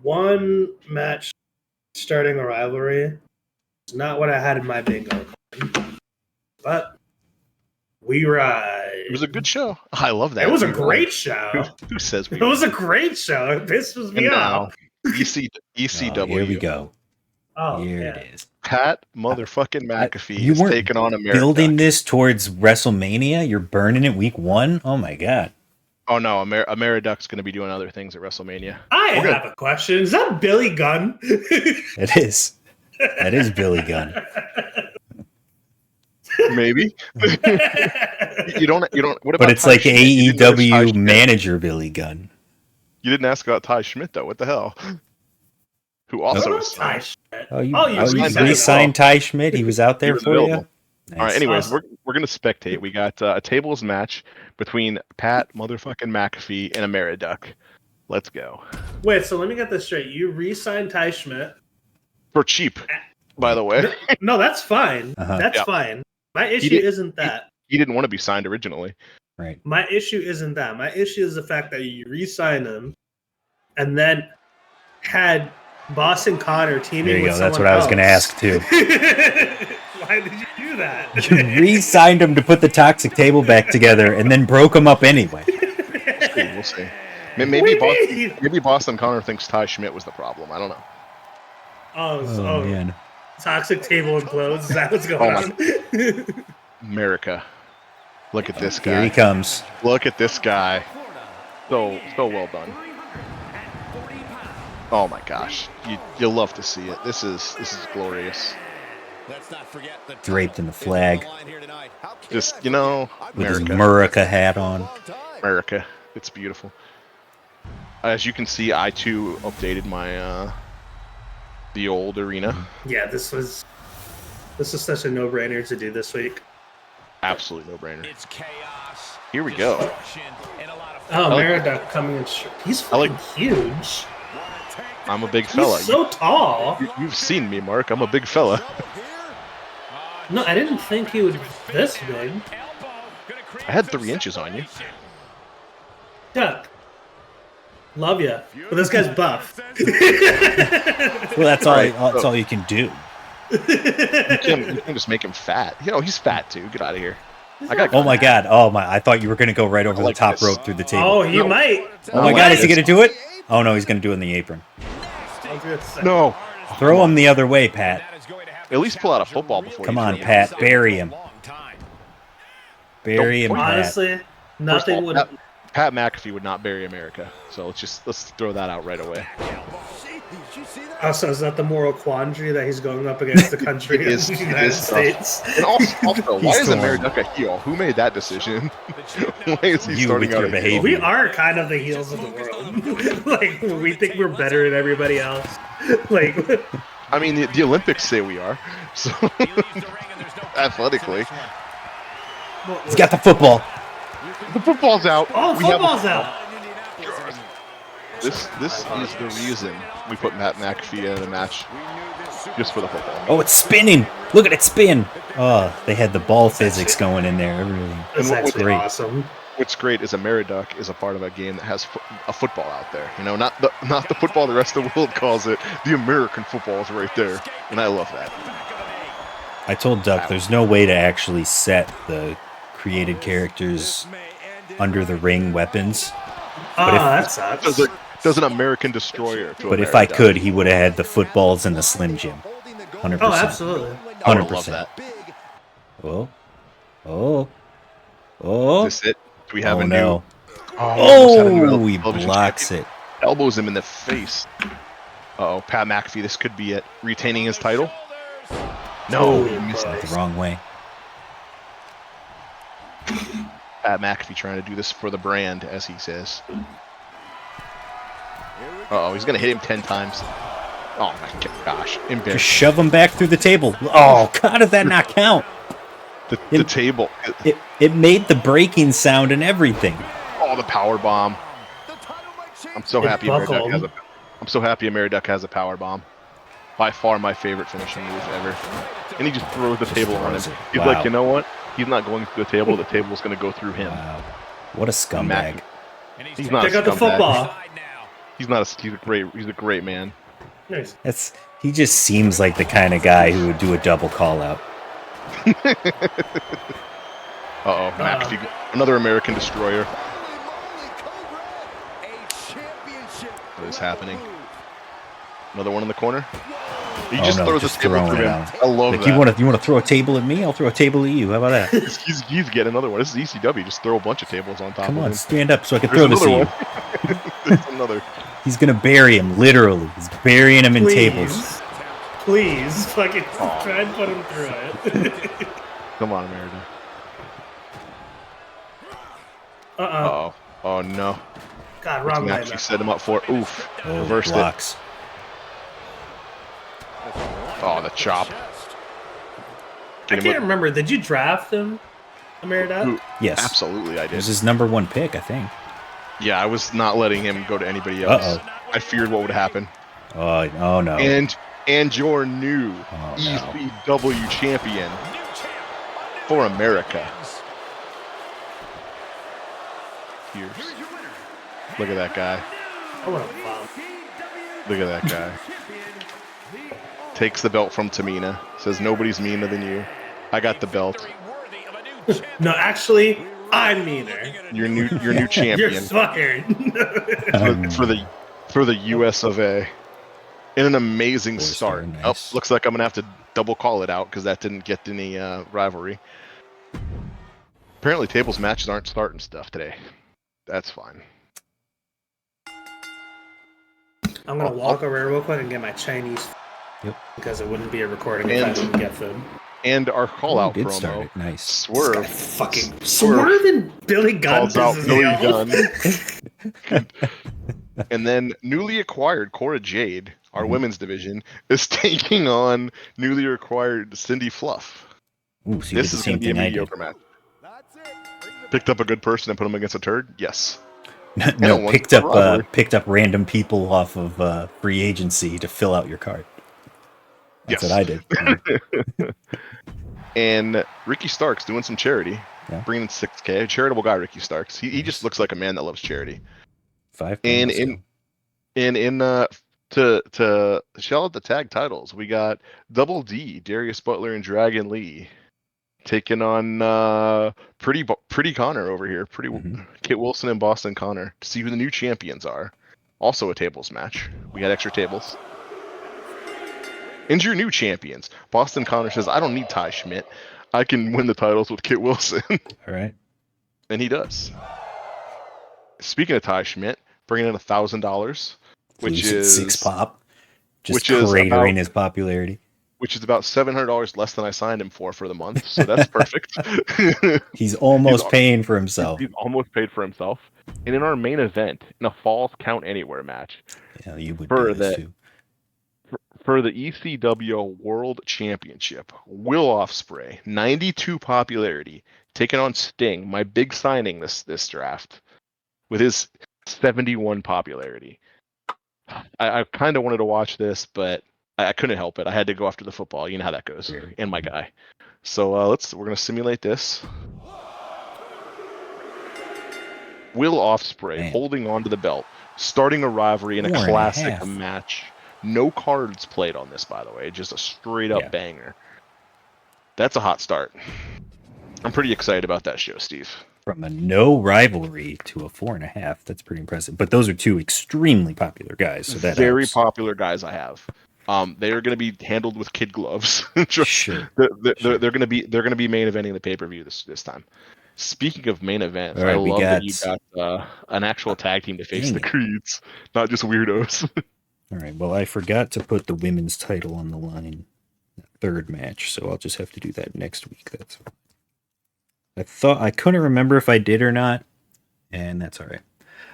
1 match starting a rivalry. It's not what I had in my bingo card. But we ride. It was a good show. I love that. It was a We great ride. show. Who says we It was a great show. It pisses me And off. now, ECW. Here we go. Oh, Here yeah. it is. Pat motherfucking McAfee You is weren't taking on America. Building this towards WrestleMania, you're burning it week 1? Oh my god. Oh no, Ameriduck's going to be doing other things at WrestleMania. I We're have a question. Is that Billy Gunn? It is. That is Billy Gunn. Maybe. you don't. What about? But it's Ty like Schmidt? You didn't notice Ty AEW Schmidt? manager Billy Gunn. You didn't ask about Ty Schmidt though. What the hell? Who also What is about Ty Schmidt? Oh, you, Oh, you re-signed him. re-signed Ty Schmidt? He was out there was for you? available. Nice. All right. Anyways, Awesome. we're gonna spectate. We got a tables match between Pat motherfucking McAfee and Ameriduck. Let's go Wait, so let me get this straight. You re-signed Ty Schmidt. for cheap, by the way. No, that's fine. Uh-huh. That's Yeah. fine. My issue did- isn't that. He didn't want to be signed originally. Right. My issue isn't that. My issue is the fact that you re-signed him and then had Boston Connor teaming There you with go. That's someone what I was going to else. ask too. Why did you do that? You re-signed him to put the toxic table back together and then broke him up anyway. We'll see. What Maybe do you mean? Maybe Boston Connor thinks Ty Schmidt was the problem. I don't know. Oh, man. toxic table implodes. Is that what's going on? America. Look at this Here he guy. comes. Look at this guy. So well done. Oh my gosh. You'll love to see it. This is glorious. Let's not forget the Draped in the flag. Just, you know, With his America. America hat on. America. It's beautiful. As you can see, I too updated my the old arena. Yeah, this was such a no-brainer to do this week. Absolute no-brainer. It's chaos. Here we go. destruction, and a lot of Oh, like- Meriduck coming in. He's I like- fucking huge. I'm a big fella. He's so tall. You've seen me, Mark. I'm a big fella. No, I didn't think he would be this big. I had 3 inches on you. Duck. Love ya. But this guy's buff. Well, that's Right. all you can do. You can just make him fat. You know, he's fat too. Get out of here. I got. Oh my god. Oh my. I thought you were going to go right over I like the top this. rope through the table. Oh, he No. might. Oh my I god, like is he this. going to do it? Oh no, he's going to do it in the apron. I was gonna say. No. Throw him the other way, Pat. At least pull out a football before. Come you on, throw Pat. Bury him. Bury him, Don't- Pat. Honestly, First of nothing all, would. Pat McAfee would not bury America. So let's throw that out right away. Also, is that the moral quandary that he's going up against the country It is- of the it United is tough. States? And also why He's is torn. Ameriduck a heel? Who made that decision? Why is he You starting with out your a heel? behavior. We are kind of the heels of the world. Like, we think we're better than everybody else. Like, I mean, the Olympics say we are. So athletically, He's got the football. the football's out. oh, We have the football's out. This is the reason we put Matt McAfee in a match, just for the football. Oh, it's spinning. Look at it spin. Oh, they had the ball physics going in there. Everything. That's And actually great. awesome. What's great is Ameriduck is a part of a game that has a football out there. You know, not the football the rest of the world calls it. The American football is right there, and I love that. I told Duck there's no way to actually set the created characters under the ring weapons. Oh, if- that sucks. Does an American destroyer to But if I Ameriduck. could, he would have had the footballs and the Slim Jim. 100%. Oh, absolutely. I would love 100%. that. Oh. Oh. Is this it? Do we have Oh, a no. new? Oh, Oh, he blocks it. Elbows him in the face. Uh-oh, Pat McAfee, this could be it. Retaining his title? No, he missed The it. wrong way. Pat McAfee trying to do this for the brand, as he says. Uh-oh, he's going to hit him 10 times. Oh, my gosh. Just Embarrassing. shove him back through the table. Oh, how did that not count? The table. It made the breaking sound and everything. Oh, the power bomb. I'm so It happy buckled. Ameriduck has a power bomb. By far my favorite finishing move ever. And he just throws the table on him. He's Wow. like, you know what? He's not going through the table. The table's going to go through him. Wow. What a scumbag. He's not Check a out the scumbag. football. He's a great man. Nice. He just seems like the kind of guy who would do a double call out. Uh-oh, McAfee, another American destroyer. What is happening? Another one in the corner? He just throws the table throwing through it him. out. I love Like, that. you want to throw a table at me? I'll throw a table at you. How about that? He's getting another one. This is ECW. Just throw a bunch of tables on top Come of on, him. stand up so I can There's throw this at another you. one. There's another. He's gonna bury him, literally. He's burying him in tables. Please, fucking try and put him through it. Come on, America. Uh-oh. Oh no. God, wrong way. Actually set him up for it. Oof. Oh, Reversed blocks. it. Oh, the chop. I Get him can't up. remember. Did you draft him, Ameriduck? Ooh, Yes. absolutely, I It was did. his number one pick, I think. Yeah, I was not letting him go to anybody else. Uh-oh. I feared what would happen. Oh no. And your new Oh, no. ECW champion for America. Here's. Look at that guy. I want to bomb. Look at that guy. Takes the belt from Tamina. Says nobody's meaner than you. I got the belt. No, actually, I'm meaner. Your new You're champion fired. for the US of A. In an amazing Four-star, start. nice. Oh, looks like I'm gonna have to double call it out because that didn't get any rivalry. Apparently, tables matches aren't starting stuff today. That's fine. I'm gonna walk over real quick and get my Chinese. Yep. Because it wouldn't be a recording if I And- didn't get food. And our call out Did start promo. it. Nice. Swerve Fucking Swerve and Billy Gunn. calls out pisses Billy me off. Gunn. And then newly acquired Cora Jade, our women's division, is taking on newly acquired Cindy Fluff. Ooh, so you did This the is same going to be a thing I did. mediocre match. Picked up a good person and put him against a turd? Yes. No, one picked for up rivalry. picked up random people off of free agency to fill out your card. That's Yes. what I did. And Ricky Starks doing some charity, Yeah. bringing in 6K. Charitable guy, Ricky Starks. He just looks like a man that loves charity. 5 And pounds, to shell out the tag titles, we got Double D, Darius Butler and Dragon Lee taking on Pretty Connor over here. Mhm. Kit Wilson and Boston Connor to see who the new champions are. Also a tables match. We got extra tables. And your new champions. Boston Connor says, I don't need Ty Schmidt. I can win the titles with Kit Wilson. all right. And he does. Speaking of Ty Schmidt, bringing in $1,000, which Lose at is 6 pop. Just which is cratering about his popularity. $700 less than I signed him for the month. So that's perfect. He's almost paying for himself. He's almost paid for himself. And in our main event, in a Falls Count Anywhere match, Yeah, you would for do this the too. for the ECW World Championship, Will Ospreay, 92 popularity, taking on Sting, my big signing this draft, with his 71 popularity. I kind of wanted to watch this, but I couldn't help it. I had to go after the football. You know how that goes. And my guy. So we're gonna simulate this. Will Ospreay Man. holding on to the belt, starting a rivalry in a 4.5. classic match. No cards played on this, by the way. Just a straight up Yeah. banger. That's a hot start. I'm pretty excited about that show, Steve. From a no rivalry to a 4.5. That's pretty impressive. But those are two extremely popular guys, so that Very helps. popular guys I have. They are going to be handled with kid gloves. Sure. They're going to be main eventing the pay per view this time. Speaking of main events, All right, I we love that got- you got an actual tag team to face Dang the it. Creeds, not just weirdos. All right, well, I forgot to put the women's title on the line. Third match, so I'll just have to do that next week. That's I couldn't remember if I did or not, and that's all right.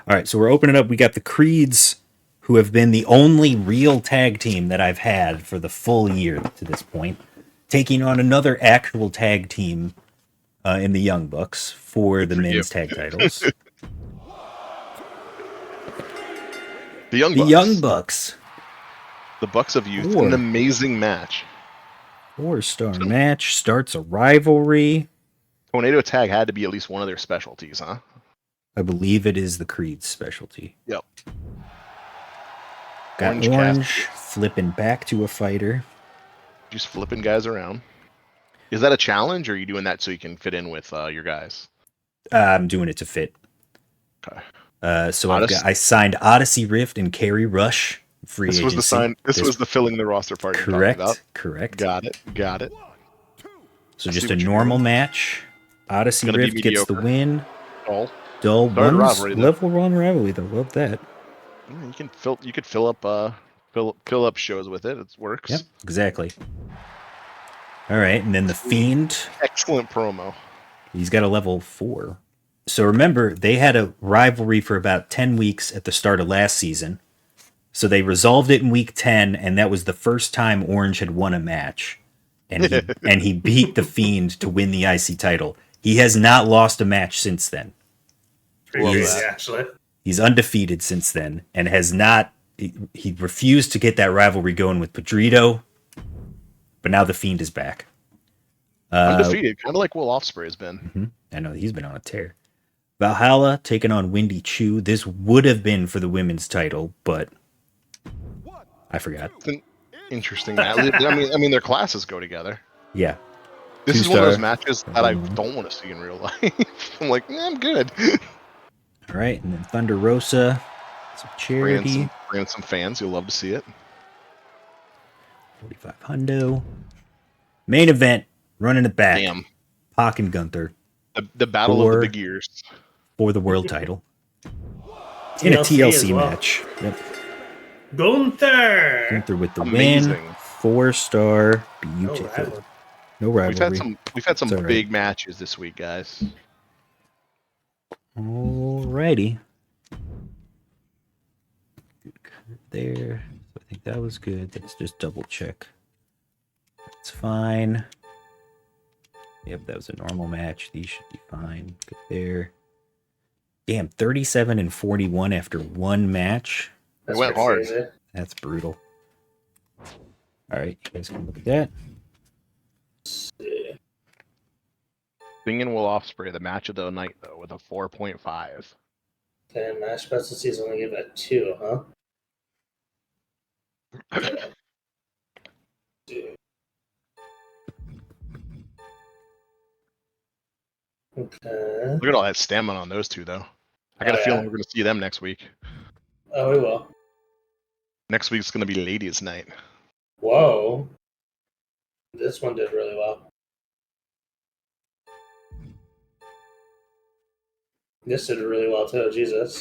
All right, so we're opening up. We got the Creeds, who have been the only real tag team that I've had for the full year to this point, taking on another actual tag team in the Young Bucks for the men's tag titles. The Young The Bucks. Young Bucks. The Bucks of Youth. Four. An amazing match. 4-star match starts a rivalry. Tornado tag had to be at least one of their specialties, huh? I believe it is the Creed's specialty. Yep. Got Orange Orange Cassidy. flipping back to a fighter. Just flipping guys around. Is that a challenge, or are you doing that so you can fit in with your guys? I'm doing it to fit. Okay. So I signed Odyssey Rift and Carry Rush. Free This agency. was the sign. This was the filling the roster part you're talking about. Correct. Got it. So I just see a what you're normal doing. match. Odyssey Gonna be Rift gets the mediocre. win. All. Dull Started one's rivalry, though. level 1 rivalry though. Love that. You could fill up shows with it. It works. Yep, exactly. All right, and then the Fiend. Excellent promo. He's got a level 4. So remember, they had a rivalry for about 10 weeks at the start of last season. So they resolved it in week 10, and that was the first time Orange had won a match. And he beat the Fiend to win the IC title. He has not lost a match since then. Pretty Love crazy, that. actually. He's undefeated since then, and has not. He refused to get that rivalry going with Pedrito, but now the Fiend is back. Undefeated, kind of like Will Ospreay has been. I know he's been on a tear. Valhalla taking on Windy Chu. This would have been for the women's title, but I forgot. It's an interesting match. I mean, their classes go together. Yeah. This is one of those 2-star. matches that I don't want to see in real life. I'm like, I'm good. All right, and then Thunder Rosa, some charity. Ran some fans. You'll love to see it. 45 hundo. Main event, running it back. Damn. Pac and Gunther The battle of the big ears. for the world title. In a TLC as TLC well. match. Yep. Gunther! Gunther with the Amazing. win. 4-star. No Beautiful. rivalry. No rivalry. We've had some It's all right. big matches this week, guys. Alrighty. Good curve there. I think that was good. Let's just double check. That's fine. Yep, that was a normal match. These should be fine. Good there. Damn, 37 and 41 after one match. It went hard. crazy. That's brutal. Alright, you guys can look at that. Sting and Will Ospreay, the match of the night, though, with a 4.5. Okay, match specialty is only give it a 2, huh? Okay. Look at all that stamina on those two, though. I got a feeling we're going to see them next week. Oh, we will. Next week's going to be Ladies' Night. Whoa. This one did really well. This did really well, too. Jesus.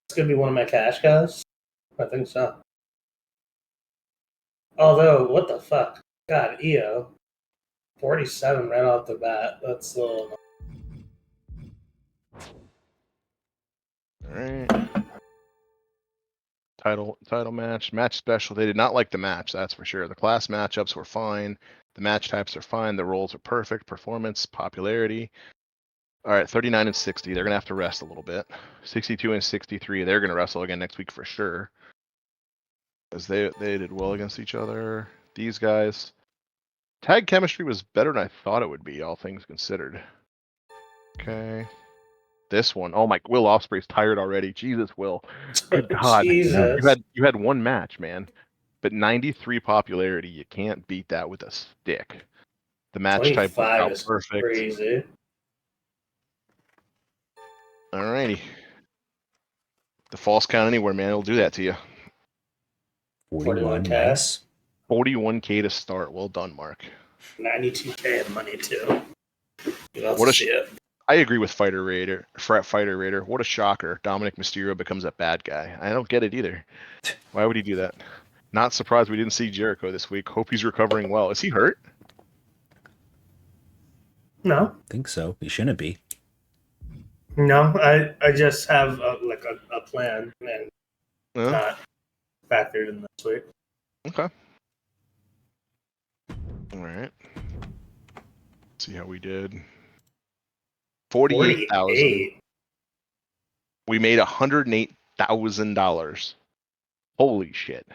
It's going to be one of my cash guys? I think so. Although, what the fuck? God, EO. 47 right off the bat. That's a little. All right. Title match special. They did not like the match, that's for sure. The class matchups were fine. The match types are fine. The roles are perfect. Performance, popularity. All right, 39 and 60. They're gonna have to rest a little bit. 62 and 63. They're gonna wrestle again next week for sure. As they did well against each other. These guys. Tag chemistry was better than I thought it would be, all things considered. Okay. This one. Oh my, Will Ospreay's tired already. Jesus, Will. Good God. Jesus. You had one match, man. But 93 popularity, you can't beat that with a stick. The match type worked 25 out is perfect. crazy. Alrighty. The false count anywhere, man. It'll do that to you. 41, 41K. nice. 41K to start. Well done, Mark. 92K in money, too. You love What to a see it. I agree with Fighter Raider. What a shocker. Dominic Mysterio becomes a bad guy. I don't get it either. Why would he do that? Not surprised we didn't see Jericho this week. Hope he's recovering well. Is he hurt? No. I think so. He shouldn't be. No, I just have a plan and No? not factored in this week. Okay. All right. See how we did. 48,000. 48. We made $108,000. Holy shit.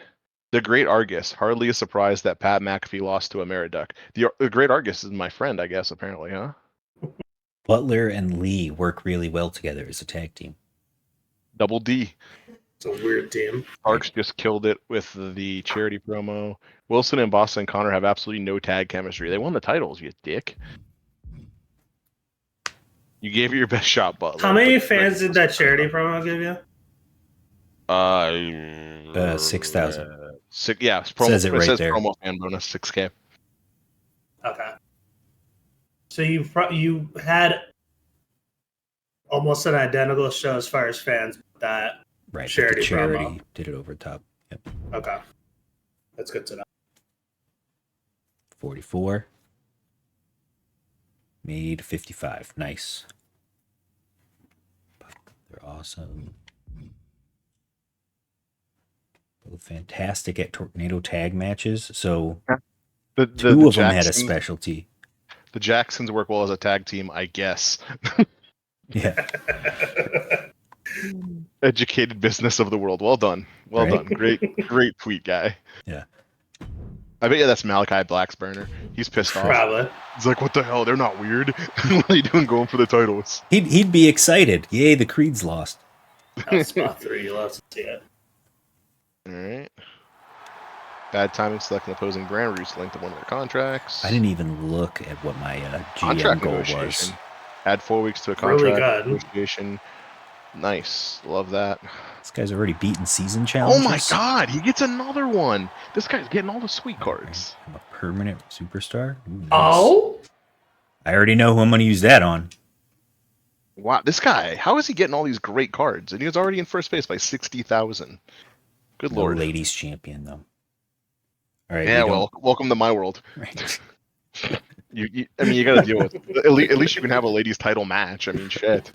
The Great Argus. Hardly a surprise that Pat McAfee lost to a Meriduck. The Great Argus is my friend, I guess, apparently, huh? Butler and Lee work really well together as a tag team. Double D. It's a weird team. Parks just killed it with the charity promo. Wilson and Boston Connor have absolutely no tag chemistry. They won the titles, you dick. You gave it your best shot, Butler. How many fans did that charity promo give you? 6,000. Yeah, Says it right there. Promo fan bonus 6K. Okay. So you had almost an identical show as far as fans with that Right. charity promo. Did it over the top. Yep. Okay. That's good to know. 44. Made 55. Nice. They're awesome. Both fantastic at tornado tag matches. So two of them had a specialty. The Jacksons work well as a tag team, I guess. Yeah. Educated business of the world. Well done. Well done. Great tweet, guy. Yeah. I bet you that's Malachi Black's burner. He's pissed off. Probably. He's like, what the hell? They're not weird. What are you doing going for the titles? He'd be excited. Yay, the Creeds lost. Spot 3, you love to see it. Alright. Bad timing selecting opposing brand, reduce the length of one of their contracts. I didn't even look at what my Contract GM goal negotiation. was. Add 4 weeks to a contract Really good. negotiation. Nice. Love that. This guy's already beaten season challenges. Oh my god, he gets another one. This guy's getting all the sweet cards. I'm a permanent superstar. Ooh, nice. Oh? I already know who I'm going to use that on. Wow, this guy, how is he getting all these great cards? And he was already in first place by 60,000. Good No lord. ladies champion, though. All right. Yeah, well, welcome to my world. Right. You got to deal with it. At least you can have a ladies title match. I mean, shit.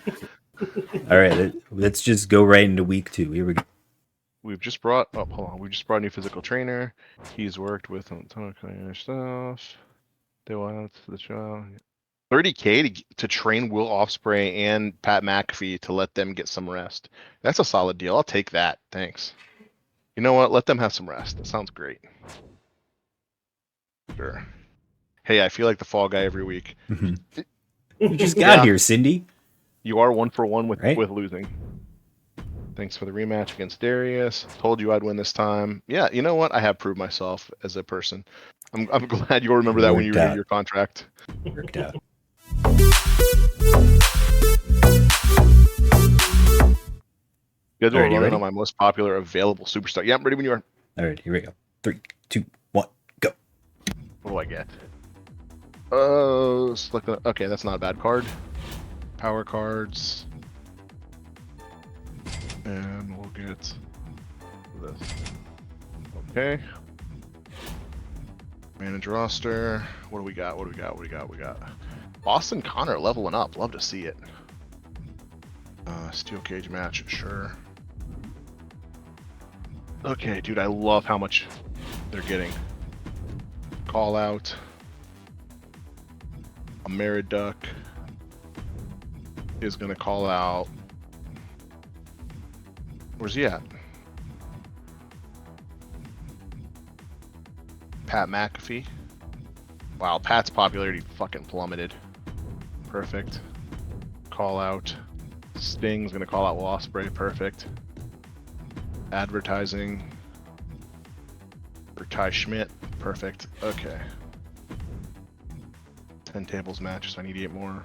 All right, let's just go right into week 2. Here we go. We've just brought a new physical trainer. He's worked with stuff. They want the show. 30K to train Will Ospreay and Pat McAfee to let them get some rest. That's a solid deal. I'll take that. Thanks. You know what? Let them have some rest. That sounds great. Sure. Hey, I feel like the fall guy every week. You just got here, Cindy. You are 1 for 1 with Right? losing. Thanks for the rematch against Darius. Told you I'd win this time. Yeah, you know what? I have proved myself as a person. I'm glad you'll remember that when you renew your contract. Worked out. Schedule Alright, you running ready? on my most popular available superstar. Yeah, I'm ready when you are. All right, here we go. 3, 2, 1, go. What do I get? Okay, that's not a bad card. Power cards. And we'll get this. Okay. Manage roster. What do we got? What do we got? What do we got? We got Austin Connor leveling up. Love to see it. Steel cage match, sure. Okay, dude, I love how much they're getting. Call out. A Meriduck is gonna call out. Where's he at? Pat McAfee. Wow, Pat's popularity fucking plummeted. Perfect. Call out. Sting's gonna call out Will Ospreay. Perfect. Advertising. For Ty Schmidt. Perfect. Okay. 10 tables match, so I need 8 more.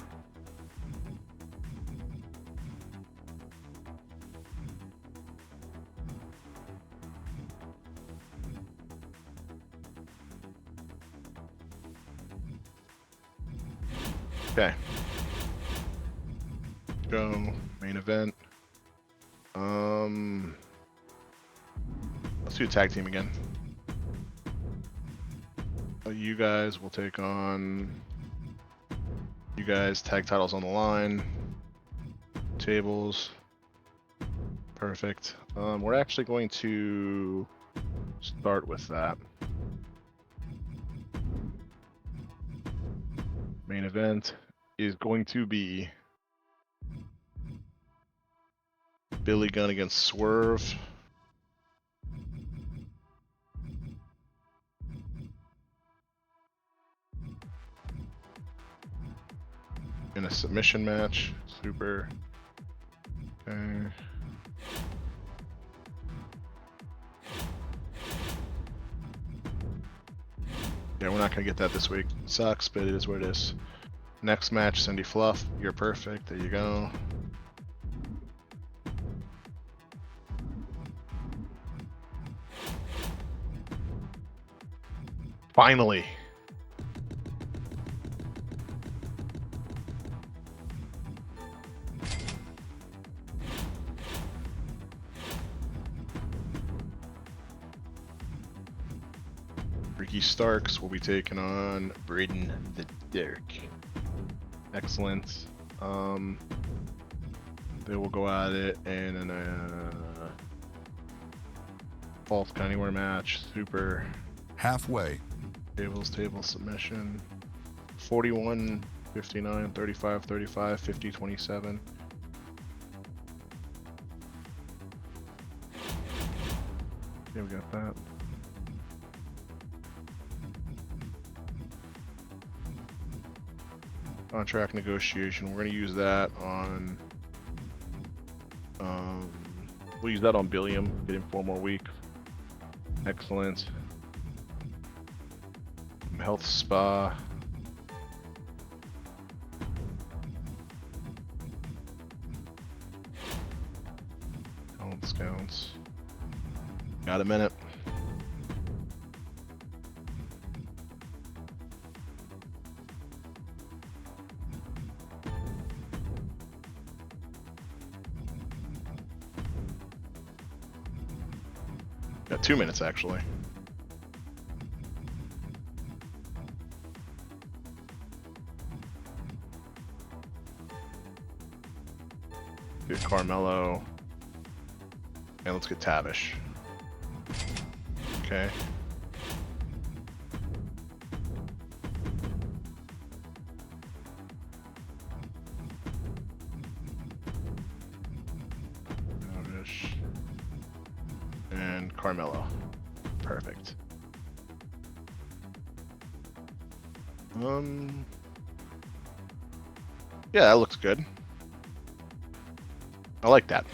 Okay. Go. Main event. Let's do a tag team again. You guys will take on. You guys, tag titles on the line. Tables. Perfect. We're actually going to start with that. Main event is going to be Billy Gunn against Swerve. In a submission match. Super. Okay. Yeah, we're not gonna get that this week. Sucks, but it is what it is. Next match, Cindy Fluff. You're perfect. There you go. Finally. Ricky Starks will be taking on Braden the Dirk. Excellent. They will go at it in a false count anywhere match. Super. Halfway. Tables, table submission. 41, 59, 35, 35, 50, 27. Yeah, we got that. Contract negotiation. We're going to use that on. We'll use that on Billiam. Get him 4 more weeks. Excellent. Health spa. Talent scouts. Got a minute. Got 2 minutes actually. Get Carmelo. And let's get Tavish. Okay. Tavish. And Carmelo. Perfect. Yeah, that looks good. I like that.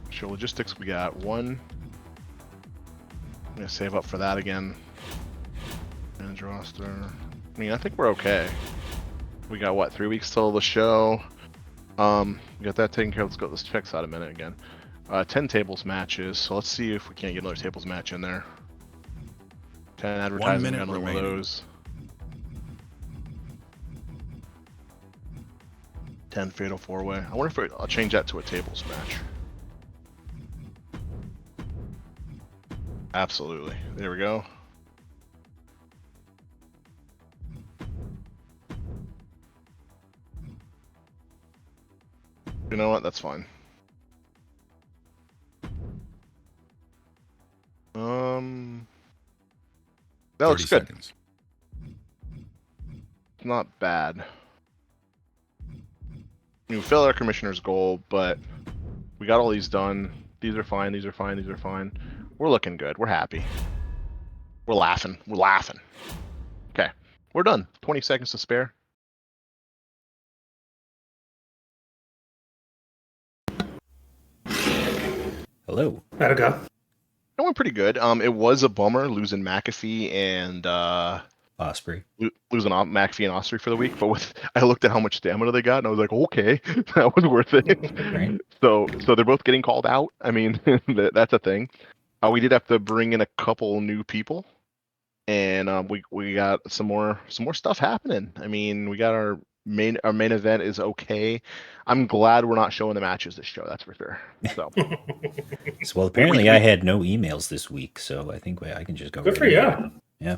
Show logistics, we got 1. I'm gonna save up for that again. Manage roster. I mean, I think we're okay. We got what, 3 weeks till the show. We got that taken care of. Let's check this out a minute again. 10 tables matches, so let's see if we can't get another tables match in there. 10 advertising, 1 minute another one of remaining. those. 10 fatal 4-way. I wonder if I'll change that to a tables match. Absolutely. There we go. You know what? That's fine. That 30 looks good. seconds. Not bad. We failed our commissioner's goal, but we got all these done. These are fine. These are fine. These are fine. We're looking good. We're happy. We're laughing. We're laughing. Okay, we're done. 20 seconds to spare. Hello. How'd it go? It went pretty good. It was a bummer losing McAfee and Osprey. losing McAfee and Osprey for the week, but I looked at how much stamina they got, and I was like, okay, that was worth it. Right. So they're both getting called out. I mean, that's a thing. We did have to bring in a couple new people, and we got some more stuff happening. I mean, we got our main event is okay. I'm glad we're not showing the matches this show. That's for sure. So, So, well, apparently I had no emails this week, so I think I can just go. Good for you. Yeah.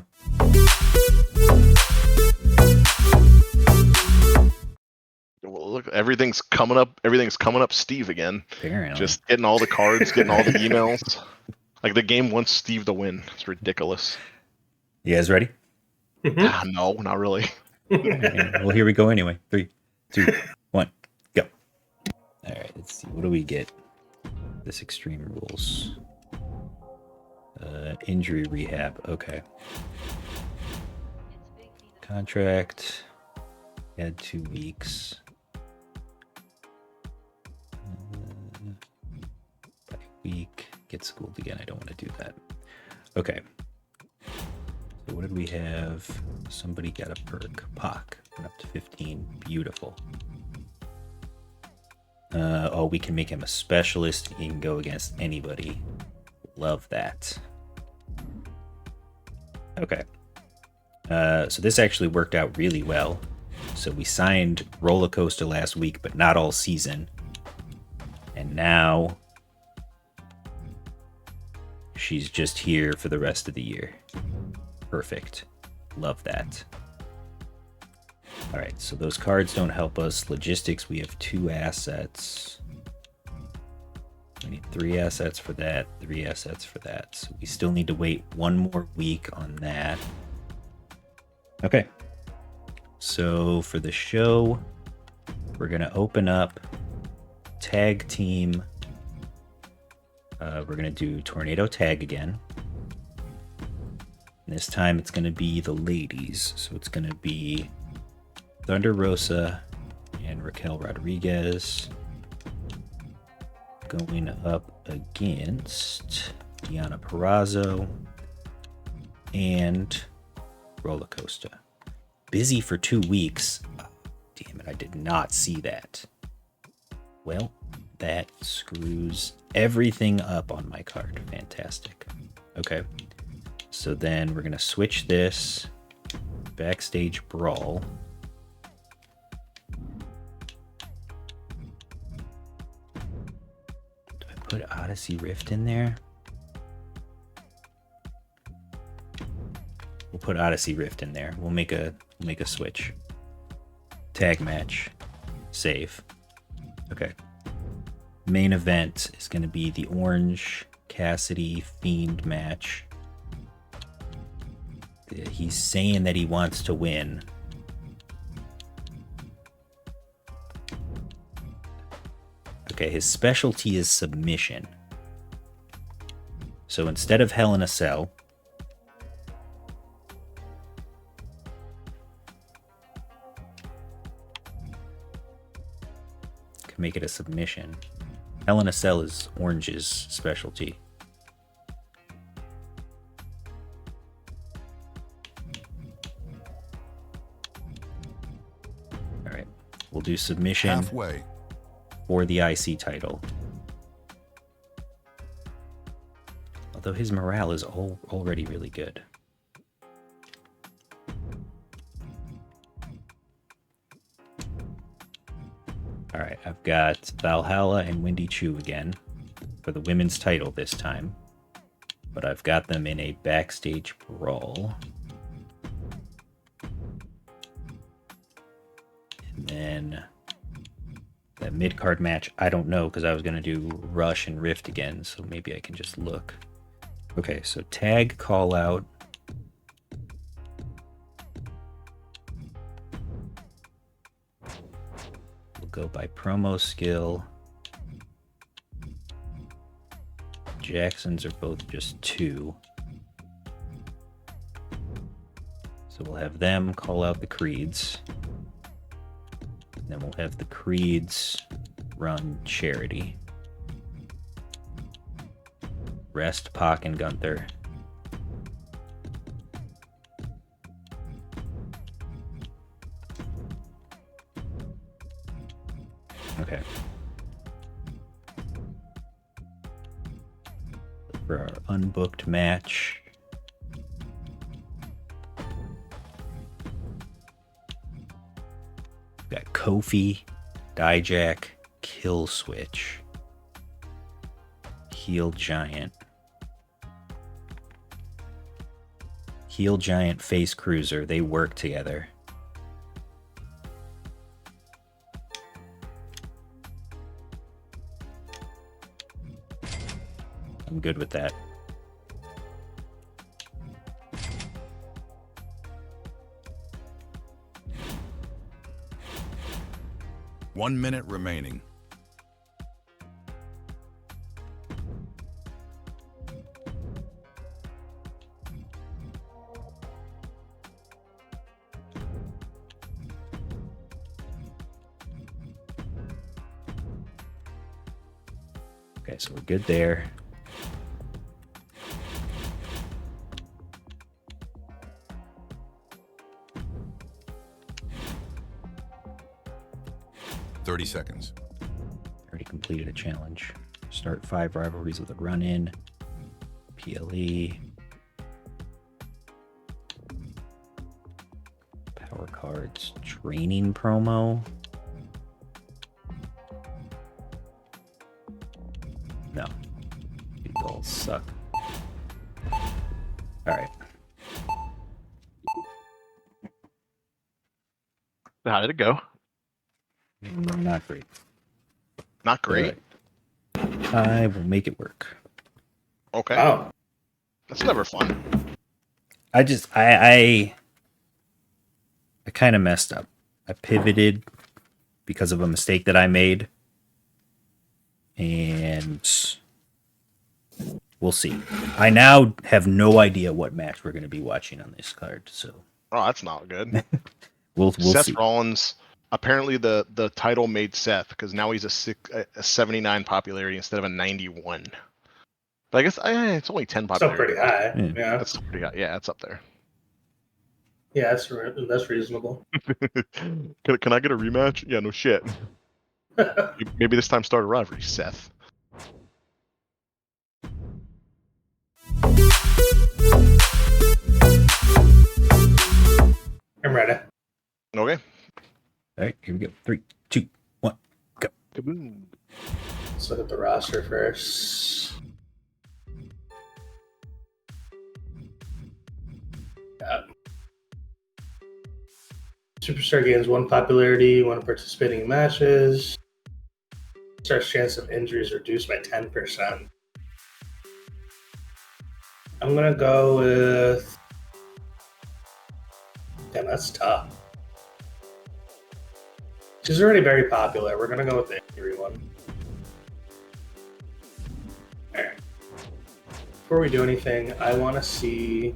well, look, everything's coming up. Everything's coming up, Steve again. Apparently. Just getting all the cards, getting all the emails. Like the game wants Steve to win. It's ridiculous. You guys ready? No, not really. Okay, well, here we go anyway. 3, 2, 1, go. All right, let's see. What do we get? This Extreme Rules. Injury rehab. Okay. Contract. Add 2 weeks. By week. Get schooled again. I don't want to do that. Okay. So what did we have? Somebody got a perk. Pock. Went up to 15. Beautiful. Oh, we can make him a specialist. He can go against anybody. Love that. Okay. So this actually worked out really well. So we signed Roller Coaster last week, but not all season. And now she's just here for the rest of the year. Perfect. Love that. All right, so those cards don't help us. Logistics, we have 2 assets. We need 3 assets for that, 3 assets for that. So we still need to wait 1 more week on that. Okay. So for the show, we're going to open up tag team. We're going to do Tornado Tag again. And this time it's going to be the ladies. So it's going to be Thunder Rosa and Raquel Rodriguez going up against Deonna Purrazzo and Roller Coaster. Busy for 2 weeks. Oh, damn it, I did not see that. Well, that screws everything up on my card. Fantastic. Okay. So then we're going to switch this. Backstage Brawl. Do I put Odyssey Rift in there? We'll put Odyssey Rift in there. We'll make a switch. Tag match. Save. Okay. Main event is going to be the Orange Cassidy Fiend match. He's saying that he wants to win. Okay, his specialty is submission. So instead of Hell in a Cell, can make it a submission. Hell in a Cell is Orange's specialty. All right, we'll do submission Halfway. for the IC title. Although his morale is already really good. All right, I've got Valhalla and Wendy Chu again for the women's title this time. But I've got them in a backstage brawl. And then That mid-card match, I don't know, because I was going to do Rush and Rift again, so maybe I can just look. Okay, so tag call out. We'll go by promo skill. Jacksons are both just 2. So we'll have them call out the Creeds. Then we'll have the Creeds run Charity. Rest Pac and Gunther. Okay. For our unbooked match, we've got Kofi, Dijak, Kill Switch, Heel Giant, Face Cruiser. They work together. I'm good with that. One minute remaining. Okay, so we're good there. Seconds. Already completed a challenge. Start 5 rivalries with a run-in. PLE. Power cards. Training promo. No. These all suck. Alright. How did it go? Not great. Not great. I will make it work. Okay. Oh, That's never fun. I kind of messed up. I pivoted because of a mistake that I made. And we'll see. I now have no idea what match we're going to be watching on this card, so Oh, that's not good. we'll Seth see. Rollins. Apparently, the title made Seth because now he's a 79 popularity instead of a 91. But I guess it's only 10 still popularity. pretty high. Yeah. Yeah, That's still pretty high. Yeah, it's up there. yeah, that's reasonable. Can I get a rematch? Yeah, no shit. Maybe this time start a rivalry, Seth. I'm ready. Okay. All right, here we go. 3, 2, 1, go. Kaboom. Let's look at the roster first. Yeah. Superstar gains 1 popularity when participating in matches. Star's chance of injuries reduced by 10%. I'm gonna go with. Damn, that's tough. She's already very popular. We're gonna go with the injury one. Alright. Before we do anything, I want to see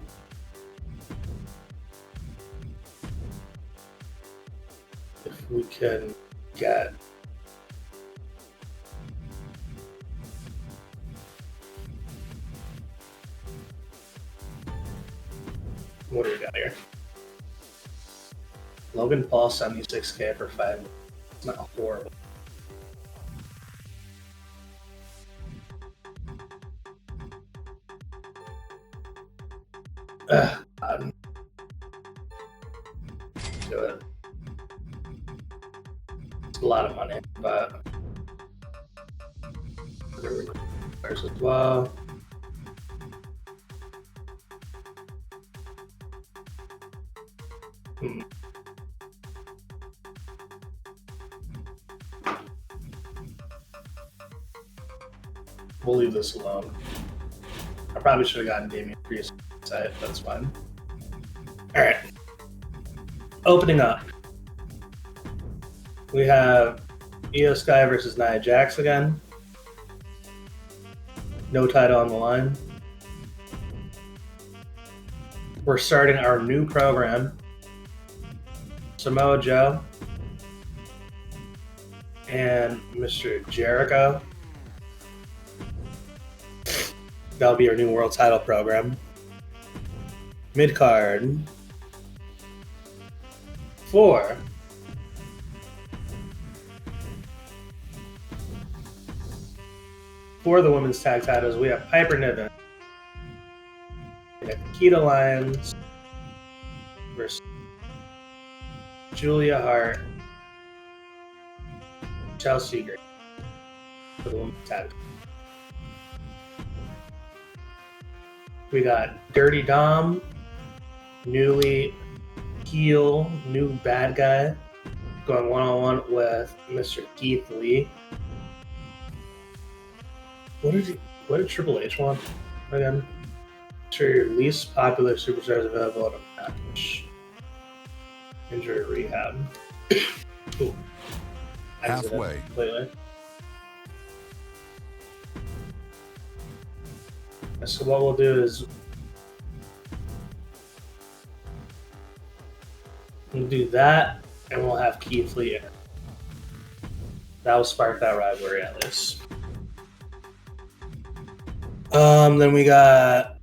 if we can get what do we got here? Logan Paul 76K for 5. It's not horrible. God. Do it. It's a lot of money, but there's as well. We'll leave this alone. I probably should have gotten Damien Priest side. That's fine. All right. Opening up. We have Io Sky versus Nia Jax again. No title on the line. We're starting our new program. Samoa Joe and Mr. Jericho. That'll be our new world title program. Mid-card. For the women's tag titles, we have Piper Niven and Nikita Lyons versus Julia Hart, Chelsea Green for the women's tag. We got Dirty Dom, newly heel, new bad guy, going one-on-one with Mr. Keith Lee. What did Triple H want again? Sure, your least popular superstars available in a match. Injury rehab. Ooh. Halfway. Completely. So what we'll do is we'll do that, and we'll have Keith Lee in it. That will spark that rivalry at least. Then we got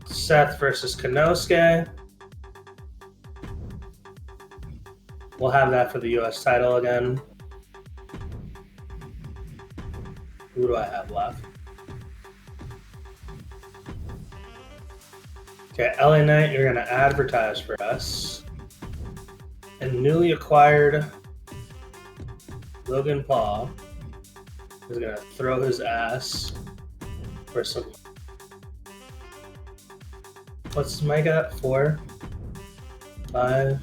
Seth versus Konosuke. We'll have that for the US title again. Who do I have left? Okay, LA Knight, you're going to advertise for us. And newly acquired Logan Paul is going to throw his ass for some. What's Mike at? 4? 5?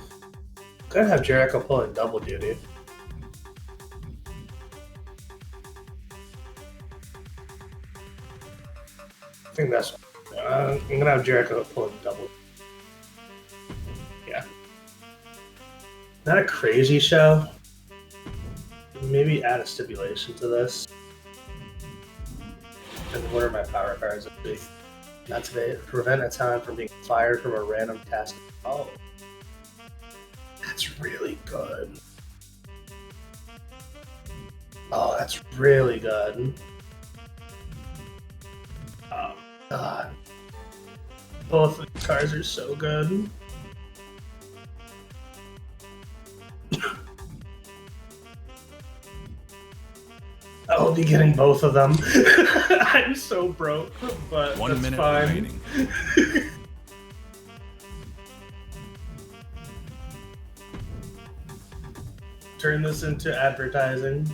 Could have Jericho pulling double duty. I think that's. I'm gonna have Jericho pulling double. Yeah. Not a crazy show. Maybe add a stipulation to this. And what are my power cards this week? Not today. Prevent a talent from being fired from a random task. Oh. That's really good. Oh, that's really good. Oh, God. Both of these cards are so good. I'll be getting both of them. I'm so broke, but 1 that's minute fine. remaining. Turn this into advertising.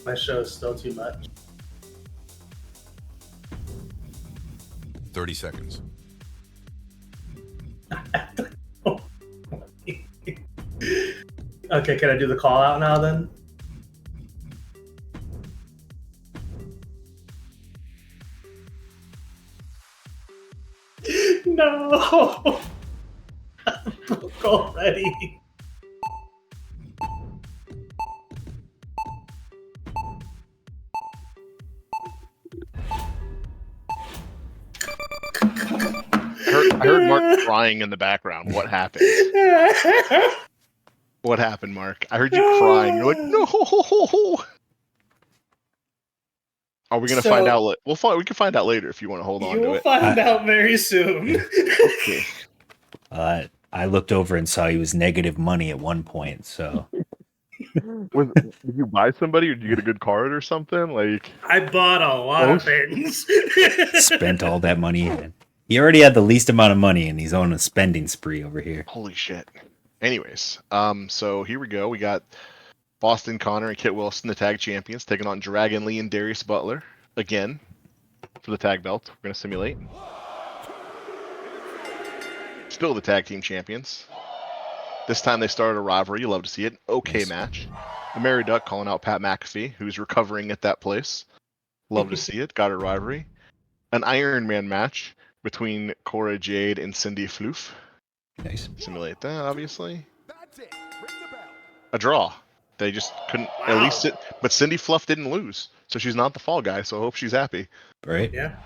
My show is still too much. 30 seconds. Okay, can I do the call out now then? No! I'm broke already. I heard Mark crying in the background. What happened? What happened, Mark? I heard you crying. You're like, no. Are we gonna find out? We can find out later if you want to hold on You to will it. find out very soon. Okay. I looked over and saw he was negative money at one point, so Did you buy somebody, or did you get a good card or something? Like, I bought a lot of things. spent all that money in. He already had the least amount of money, and he's on a spending spree over here. Holy shit. Anyways, so here we go. We got Boston Connor and Kit Wilson, the tag champions, taking on Dragon Lee and Darius Butler again for the tag belt. We're gonna simulate. Still the tag team champions. This time they started a rivalry. You love to see it. Okay Nice. match. The Mary Duck calling out Pat McAfee, who's recovering at that place. Love to see it. Got a rivalry. An Iron Man match between Cora Jade and Cindy Floof. Nice. Simulate that, obviously. That's it. Ring the bell. A draw. They just couldn't at least sit. But Cindy Fluff didn't lose, so she's not the fall guy. So I hope she's happy. Right? Yeah.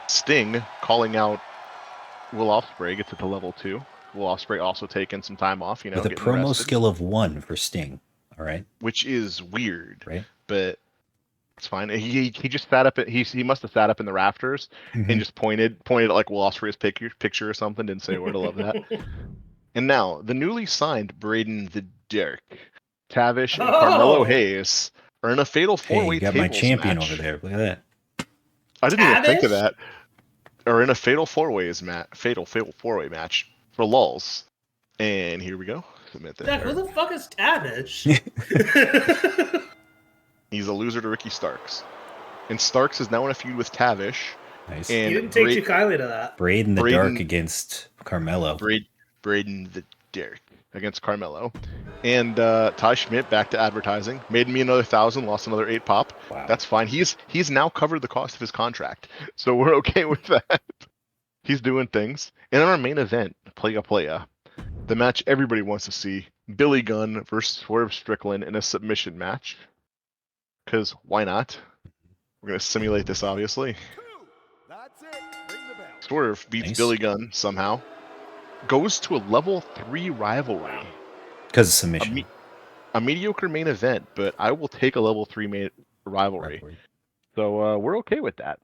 Sting calling out Will Ospreay gets it to level 2. Will Ospreay also taking some time off, With a getting promo rested, skill of 1 for Sting. All right. which is weird, Right. but it's fine. He just sat up. He must have sat up in the rafters and just pointed at like Will Ospreay's picture or something. Didn't say a word. I love that. And now the newly signed Braden the Derek, Tavish, and Carmelo Hayes are in a fatal Hey, four-way you got my tables champion match. over there. Look at that. I didn't even think of Tavish? that. Are in a fatal four-way match for lulz. And here we go. Submit that. Jack, who the fuck is Tavish? He's a loser to Ricky Starks. And Starks is now in a feud with Tavish. Nice. And You didn't take too kindly to that. Braden the Braden- Dark against Carmelo. Braden the Derek against Carmelo. And Ty Schmidt back to advertising. Made me another 1,000, lost another 8 pop. Wow. That's fine. He's now covered the cost of his contract. So we're okay with that. He's doing things. And in our main event, Playa, the match everybody wants to see, Billy Gunn versus Swerve Strickland in a submission match. Because why not? We're going to simulate this, obviously. 2. That's it. Ring the bell. Swerve beats Nice. Billy Gunn somehow. Goes to a level 3 rivalry. Because of submission. A mediocre main event, but I will take a level 3 rivalry. So we're okay with that.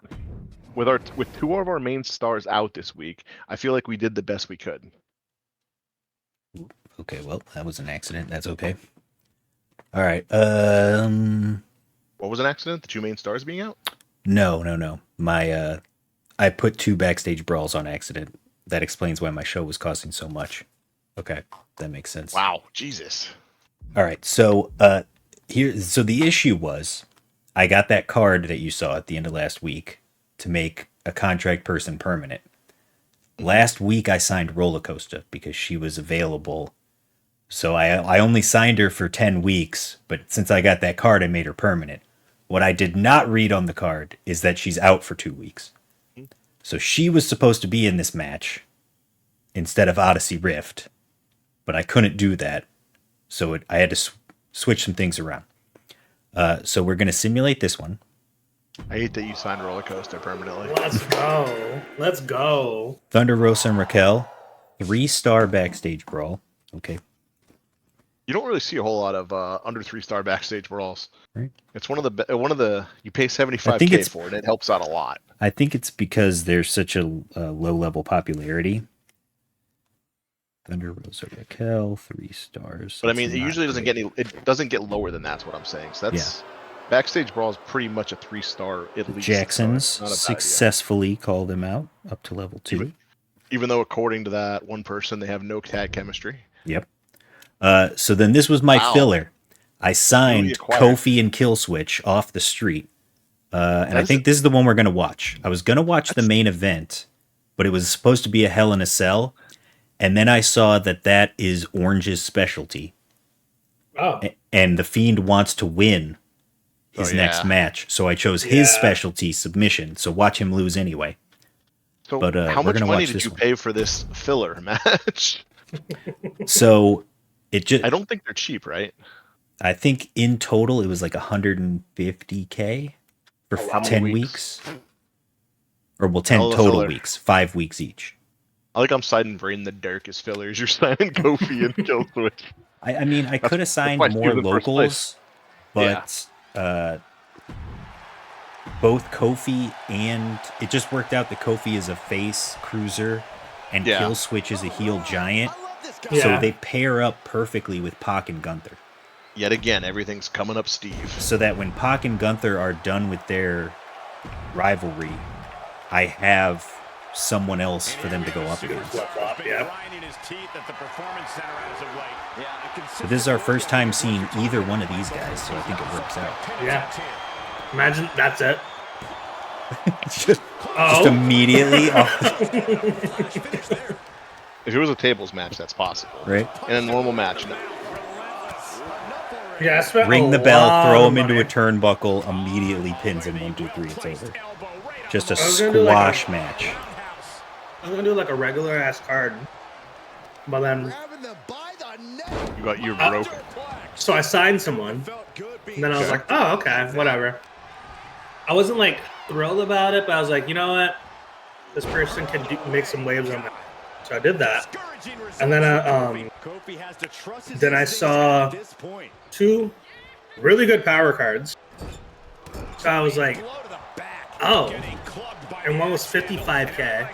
With 2 of our main stars out this week, I feel like we did the best we could. Okay, well, that was an accident. That's okay. All right. What was an accident? The 2 main stars being out? No. My I put 2 backstage brawls on accident. That explains why my show was costing so much. Okay, that makes sense. Wow, Jesus. All right, so so the issue was I got that card that you saw at the end of last week to make a contract person permanent. Last week I signed Roller Coaster because she was available. So I only signed her for 10 weeks, but since I got that card, I made her permanent. What I did not read on the card is that she's out for 2 weeks. So she was supposed to be in this match instead of Odyssey Rift, but I couldn't do that. So I had to switch some things around. So we're going to simulate this one. I hate that you signed Roller Coaster permanently. Let's go. Thunder Rosa and Raquel, 3-star backstage brawl. Okay. You don't really see a whole lot of under 3-star backstage brawls. Right. It's one of the you pay I think 75K for it. It helps out a lot. I think it's because there's such a low level popularity. Thunder Rosa Raquel, 3 stars. But I mean, That's it not usually doesn't great. get it doesn't get lower than that's what I'm saying. So that's backstage brawl is pretty much a 3-star at least. Jacksons So it's not a bad idea. successfully called him out up to level 2. Even though according to that one person, they have no tag chemistry. Yep. So then this was my Wow. filler. I signed Newly acquired. Kofi and Killswitch off the street. And I think this is the one we're going to watch. I was going to watch the main event, but it was supposed to be a Hell in a Cell. And then I saw that is Orange's specialty. Oh, And The Fiend wants to win his Oh, next yeah. match. So I chose his Yeah. specialty, submission. So watch him lose anyway. So But, how we're much gonna money watch did this you one. pay for this filler match? So it just, I don't think they're cheap, right? I think in total it was like 150K for Oh, how many 10 weeks? weeks. Or well, 10 Hell of a total filler. weeks, 5 weeks each. I think I'm signing Brain the Derek as fillers. You're signing Kofi and Killswitch. I mean, I could have signed why I more do the first locals, place. but both Kofi and it just worked out that Kofi is a face cruiser and Yeah. Killswitch is a heel giant. I love this guy. Yeah. So they pair up perfectly with Pac and Gunther. Yet again, everything's coming up, Steve. So that when Pac and Gunther are done with their rivalry, I have someone else for them to go up against. Flip-flop, yeah. But this is our first time seeing either one of these guys, so I think it works out. Yeah. Imagine that's it. Just immediately off. If it was a tables match, that's possible. Right? In a normal match, no. Yeah, I spent Ring a the bell, lot throw of him into a money. turnbuckle, immediately pins him 1, 2, 3, it's over. Just a was gonna do like squash match. I was gonna do like a regular ass card, but then You broke. so I signed someone, and then I was like, oh okay, whatever. I wasn't like thrilled about it, but I was like, you know what, this person can make some waves on that. So I did that, and then I saw 2 really good power cards. So I was like, oh, and one was 55K,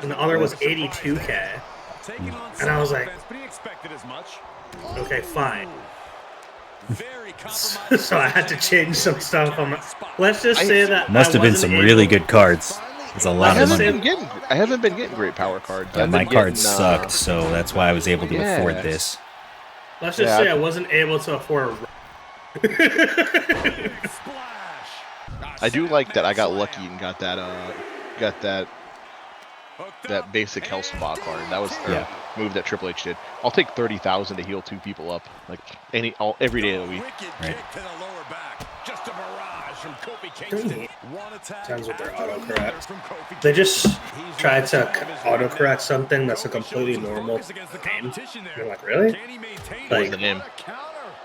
and the other was 82K, and I was like, okay, fine. So I had to change some stuff. Let's just say that Must have been wasn't some able- really good cards. It's a lot of money. I haven't been getting great power cards. Yeah, I've my been cards getting, sucked, so that's why I was able to afford this. Let's just say I wasn't able to afford. I do like that I got lucky and got that basic health spa card. That was a move that Triple H did. I'll take 30,000 to heal 2 people up, like every day of the week. Right. Sounds with their autocorrect. They just tried to autocorrect something that's a completely normal name. You're like, really? What was the name?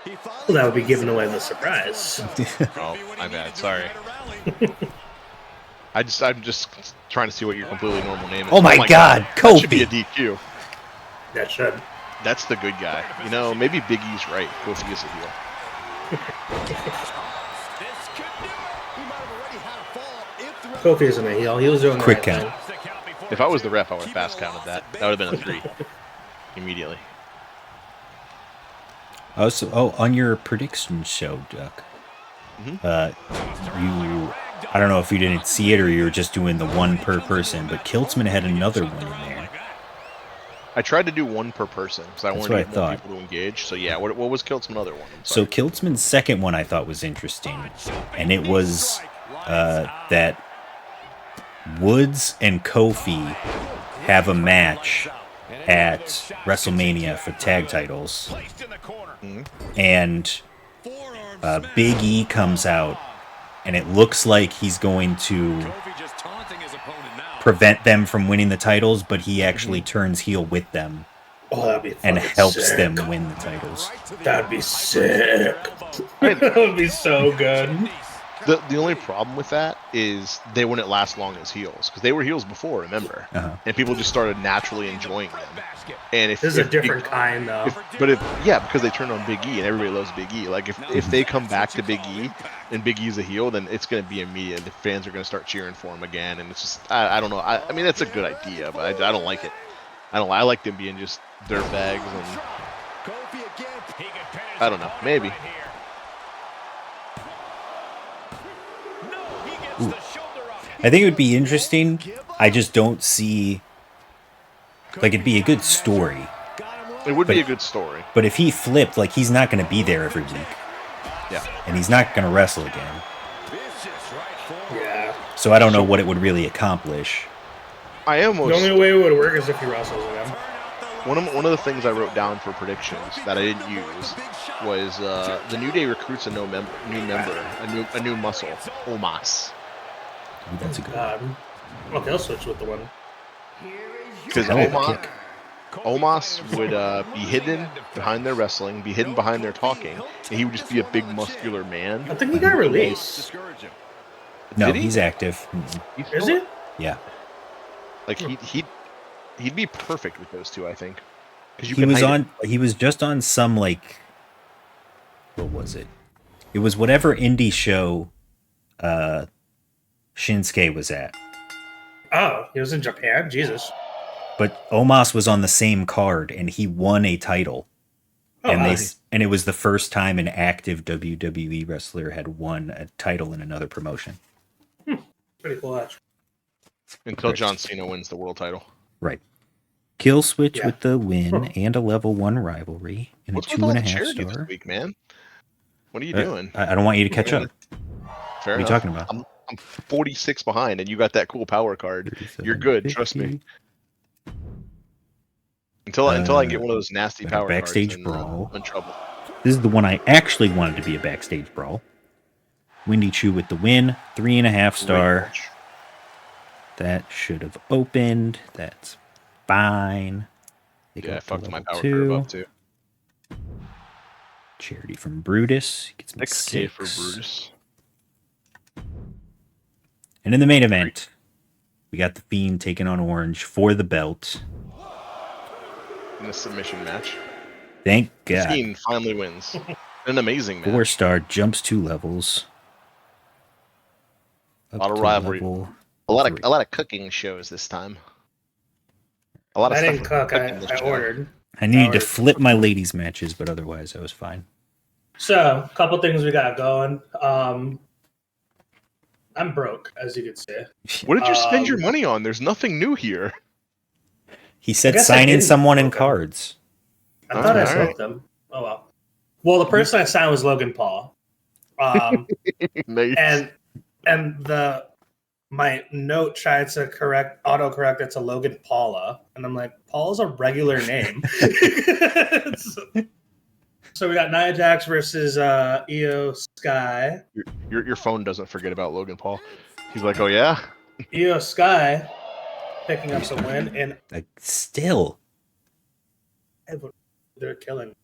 Well, that would be giving away the surprise. Oh, my bad. Sorry. I'm just trying to see what your completely normal name is. Oh my God, That should be a Kofi! DQ. That should. That's the good guy. You know, maybe Big E's right. Kofi is a heel. Kofi isn't a heel. He was doing the Quick right count. thing. If I was the ref, I would have fast counted that. That would have been a 3 immediately. On your prediction show, Duck, I don't know if you didn't see it or you were just doing the one per person, but Kiltzman had another one in there. I tried to do 1 per person because I That's wanted what to I get more thought. people to engage. So yeah, what was Kiltzman's other one? I'm So sorry. Kiltzman's second one I thought was interesting, and it was that Woods and Kofi have a match at WrestleMania for tag titles, and Big E comes out, and it looks like he's going to prevent them from winning the titles, but he actually turns heel with them Oh, that'd be and fucking helps sick. them win the titles. That'd be sick. That would be so good. The only problem with that is they wouldn't last long as heels because they were heels before, remember? Uh-huh. And people just started naturally enjoying them. And if This is a if different kind, though. because they turned on Big E and everybody loves Big E. Like if they come back to Big E and Big E's a heel, then it's going to be immediate. The fans are going to start cheering for him again, and it's just I don't know. I mean that's a good idea, but I don't like it. I like them being just dirtbags and I don't know. Maybe. I think it would be interesting. I just don't see, like, it'd be a good story. It would be a good story. But if he flipped, like, he's not going to be there every week, Yeah. and he's not going to wrestle again. Yeah. So I don't know what it would really accomplish. I The almost only way it would work is if he wrestles again. one of the things I wrote down for predictions that I didn't use was the New Day recruits a new member, a new muscle, Omos. Ooh, that's a good one. Okay, I'll switch with the one. Because Oh, Omos, kick. Omos would be hidden behind their wrestling, be hidden behind their talking, and he would just be a big muscular man. I think he got released. No, Did he? he's active. He's Is still- it? Yeah. Like he'd be perfect with those two, I think. Because He was just on some, like, what was it? It was whatever indie show Shinsuke was at. Oh, he was in Japan? Jesus. But Omos was on the same card, and he won a title. Oh, and wow. and it was the first time an active WWE wrestler had won a title in another promotion. Pretty cool, actually. Until Right. John Cena wins the world title. Right. Kill switch Yeah. with the win and a level 1 rivalry and What's a with all the 2.5 charity this star. week, man? What are you doing? I don't want you to catch up. Fair What are you enough. talking about? I'm 46 behind, and you got that cool power card. You're good. Trust me. 37.50. Until I can get one of those nasty got a power backstage cards, brawl. I'm in trouble. This is the one I actually wanted to be a backstage brawl. Windy Chew with the win, 3.5 star. Great match. That should have opened. That's fine. They go Yeah, I up to fucked my level power 2. curve up too. Charity from Brutus gets me 6K 6. for Brutus. And in the main event, we got the Fiend taking on Orange for the belt. In a submission match. Thank The God. Fiend finally wins. An amazing match. 4-star jumps 2 levels. Up A lot of to rivalry. level A lot 3. of cooking shows this time. A lot of I stuff didn't cook. cooking this I show. ordered. I needed to ordered. flip my ladies' matches, but otherwise I was fine. So, a couple things we got going. I'm broke, as you can see. What did you spend your Um, money on? There's nothing new here. He said guess I signing didn't someone in book him. cards. I thought I Alright. booked them. Oh well. Well, the person I signed was Logan Paul. Nice. and my note tried to autocorrect it to Logan Paula, and I'm like, Paul's a regular name. So we got Nia Jax versus Io Sky. Your phone doesn't forget about Logan Paul. He's like, oh yeah? Io Sky picking up the win, and Like, still. they're killing.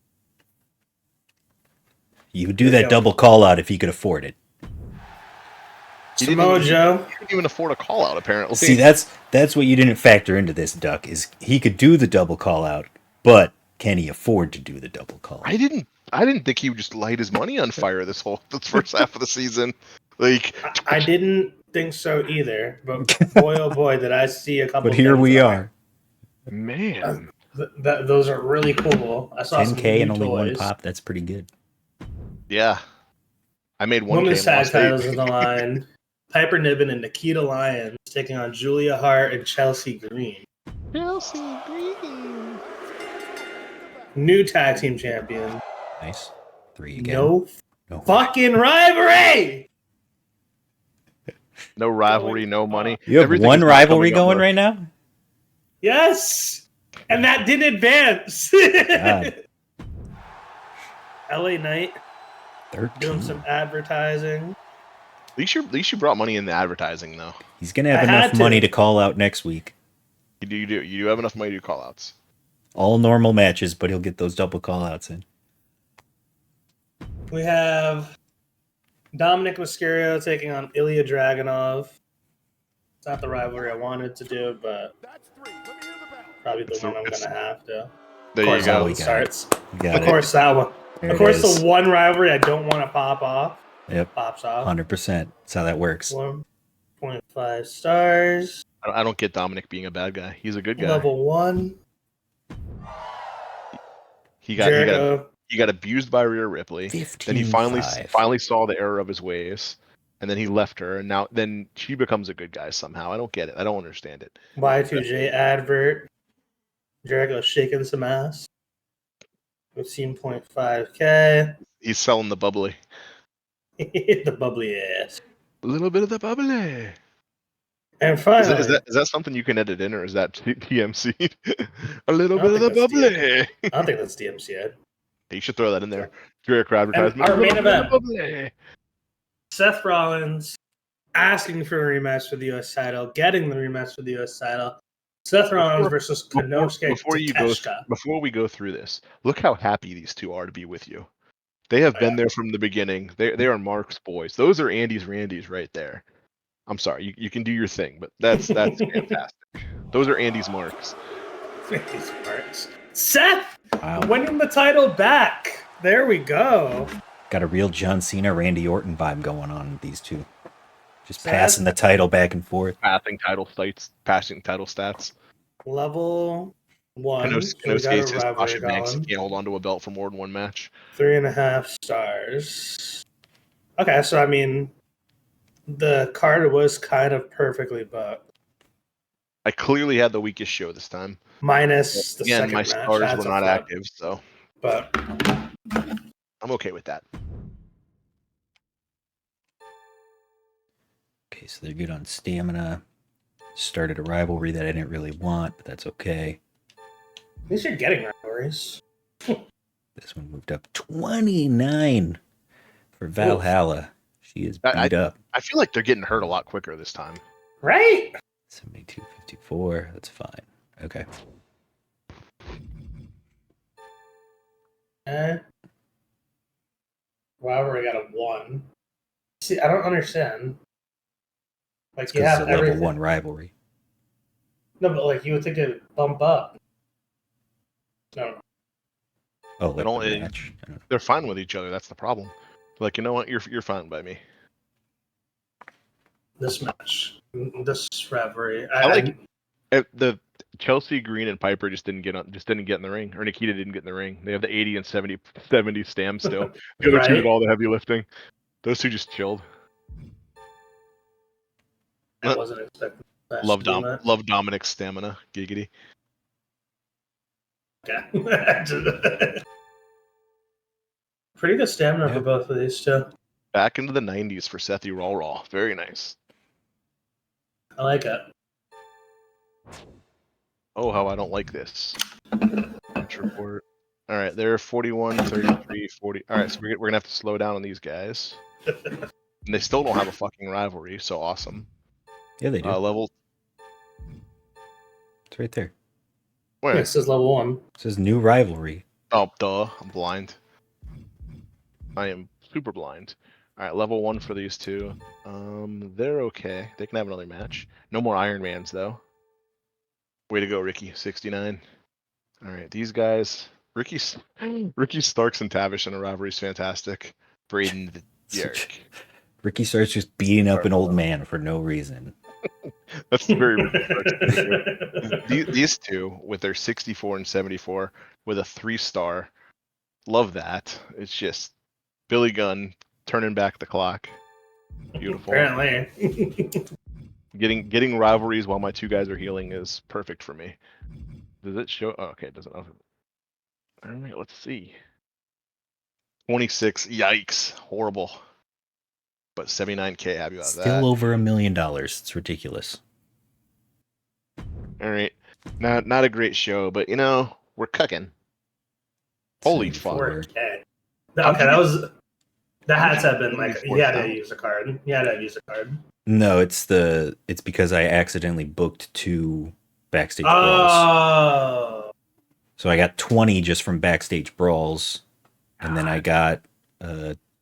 You would do that double call out if you could afford it. He didn't Samoa even- Joe. He couldn't even afford a call out, apparently. See, that's what you didn't factor into this, Duck, is he could do the double call out, but can he afford to do the double call out? I didn't think he would just light his money on fire this first half of the season. Like, I didn't think so either, but boy, oh boy, did I see a couple. But here things we that are. man. Those are really cool. I saw 10K and some new only toys. one pop, that's pretty good. Yeah. I made 1K Women's and tag lost titles 8. in the line. Piper Niven and Nikita Lyons taking on Julia Hart and Chelsea Green. Chelsea Green. New tag team champion. Nice. 3 again. No No. fucking rivalry. No rivalry, no money. You have Everything one is not rivalry coming up going with- right now? Yes, and that didn't advance. God. LA Knight 13. doing some advertising. At least you brought money in the advertising, though. He's going to have I enough had to. money to call out next week. You do have enough money to do call outs. All normal matches, but he'll get those double call outs in. We have Dominic Mysterio taking on Ilya Dragunov. It's not the rivalry I wanted to do, but That's 3. Let me hear the bell. probably the It's one I'm it's- gonna have to. There Of you course, that go. we one got starts. You got Of it. course, that one. There Of it course, is. the one rivalry I don't want to pop off Yep. pops off. 100%. That's how that works. 1.5 stars. I don't get Dominic being a bad guy. He's a good guy. Level 1. He got Jericho. abused by Rhea Ripley. 15. Then he finally saw the error of his ways, and then he left her, and then she becomes a good guy somehow. I don't get it. I don't understand it. Y2J advert. Jericho shaking some ass. 15.5k. He's selling the bubbly. The bubbly ass. A little bit of the bubbly. And finally, Is that something you can edit in, or is that TMC? A little I bit don't of the think that's bubbly. I don't think that's DMC yet. You should throw that in there. Jericho advertisement. our A little main bit of event. the bubbly. Seth Rollins asking for a rematch for the US title, getting the rematch for the US title. Seth Rollins versus Konosuke Takeshita. Before we go through this, look how happy these two are to be with you. They have been there from the beginning. They are Mark's boys. Those are Andy's Randy's right there. I'm sorry, you can do your thing, but that's fantastic. Those are Andy's Marks. These parts. Seth Wow. winning the title back. There we go. Got a real John Cena, Randy Orton vibe going on with these two. Just Seth? passing the title back and forth. Passing title stats. Level 1. So we Konosuke got a says rivalry Sasha Banks going. can't hold on to a belt for more than one match. 3.5 stars. Okay, so I mean, the card was kind of perfectly booked. I clearly had the weakest show this time. Minus the Again, second my match. stars That's were a not flip. active, so But I'm okay with that. Okay, so they're good on stamina. Started a rivalry that I didn't really want, but that's okay. at least you're getting rivalries. This one moved up 29 for Valhalla. She is beat up. I feel like they're getting hurt a lot quicker this time. Right? 72.54. That's fine. Okay. Rivalry got a 1. See, I don't understand. Like, you Because have it's a level everything. 1 rivalry. No, but like, you would think it would bump up. No. Oh, They like don't- the match? I don't know. They're fine with each other. That's the problem. Like, you know what? You're fine by me. This match. This rivalry. I like the Chelsea Green and Piper just didn't get in the ring, or Nikita didn't get in the ring. They have the 80 and 70 stam still. The other two Right? did all the heavy lifting. Those two just chilled. I wasn't expecting that. Love Dominic's stamina. Giggity. Okay. Pretty good stamina for both of these two. Back into the 90s for Sethy Raw. Very nice. I like it. Oh, how I don't like this. Match report. All right, they're 41, 33, 40. All right, so we're going to have to slow down on these guys. And they still don't have a fucking rivalry, so awesome. Yeah, they do. Level. It's right there. Where? This is level 1. It says new rivalry. Oh, duh. I'm blind. I am super blind. All right, level 1 for these two. They're okay. They can have another match. No more Iron Mans, though. Way to go, Ricky. 69. All right, these guys. Ricky Starks and Tavish in a rivalry is fantastic. Braden the Jerk. Ricky starts just beating up an old man for no reason. That's very Ricky Starks. These two, with their 64 and 74, with a 3-star. Love that. It's just Billy Gunn turning back the clock. Beautiful. Apparently. Getting rivalries while my two guys are healing is perfect for me. Does it show? Oh, okay, it doesn't. All right, let's see. 26. Yikes. Horrible. But 79K. Happy about that. Still over $1 million. It's ridiculous. All right. Not a great show, but you know, we're cooking. Holy fuck. 4K. Okay, that had to have been like, you had to use a card. No, it's because I accidentally booked 2 backstage brawls. Oh. So I got 20 just from backstage brawls, and then I got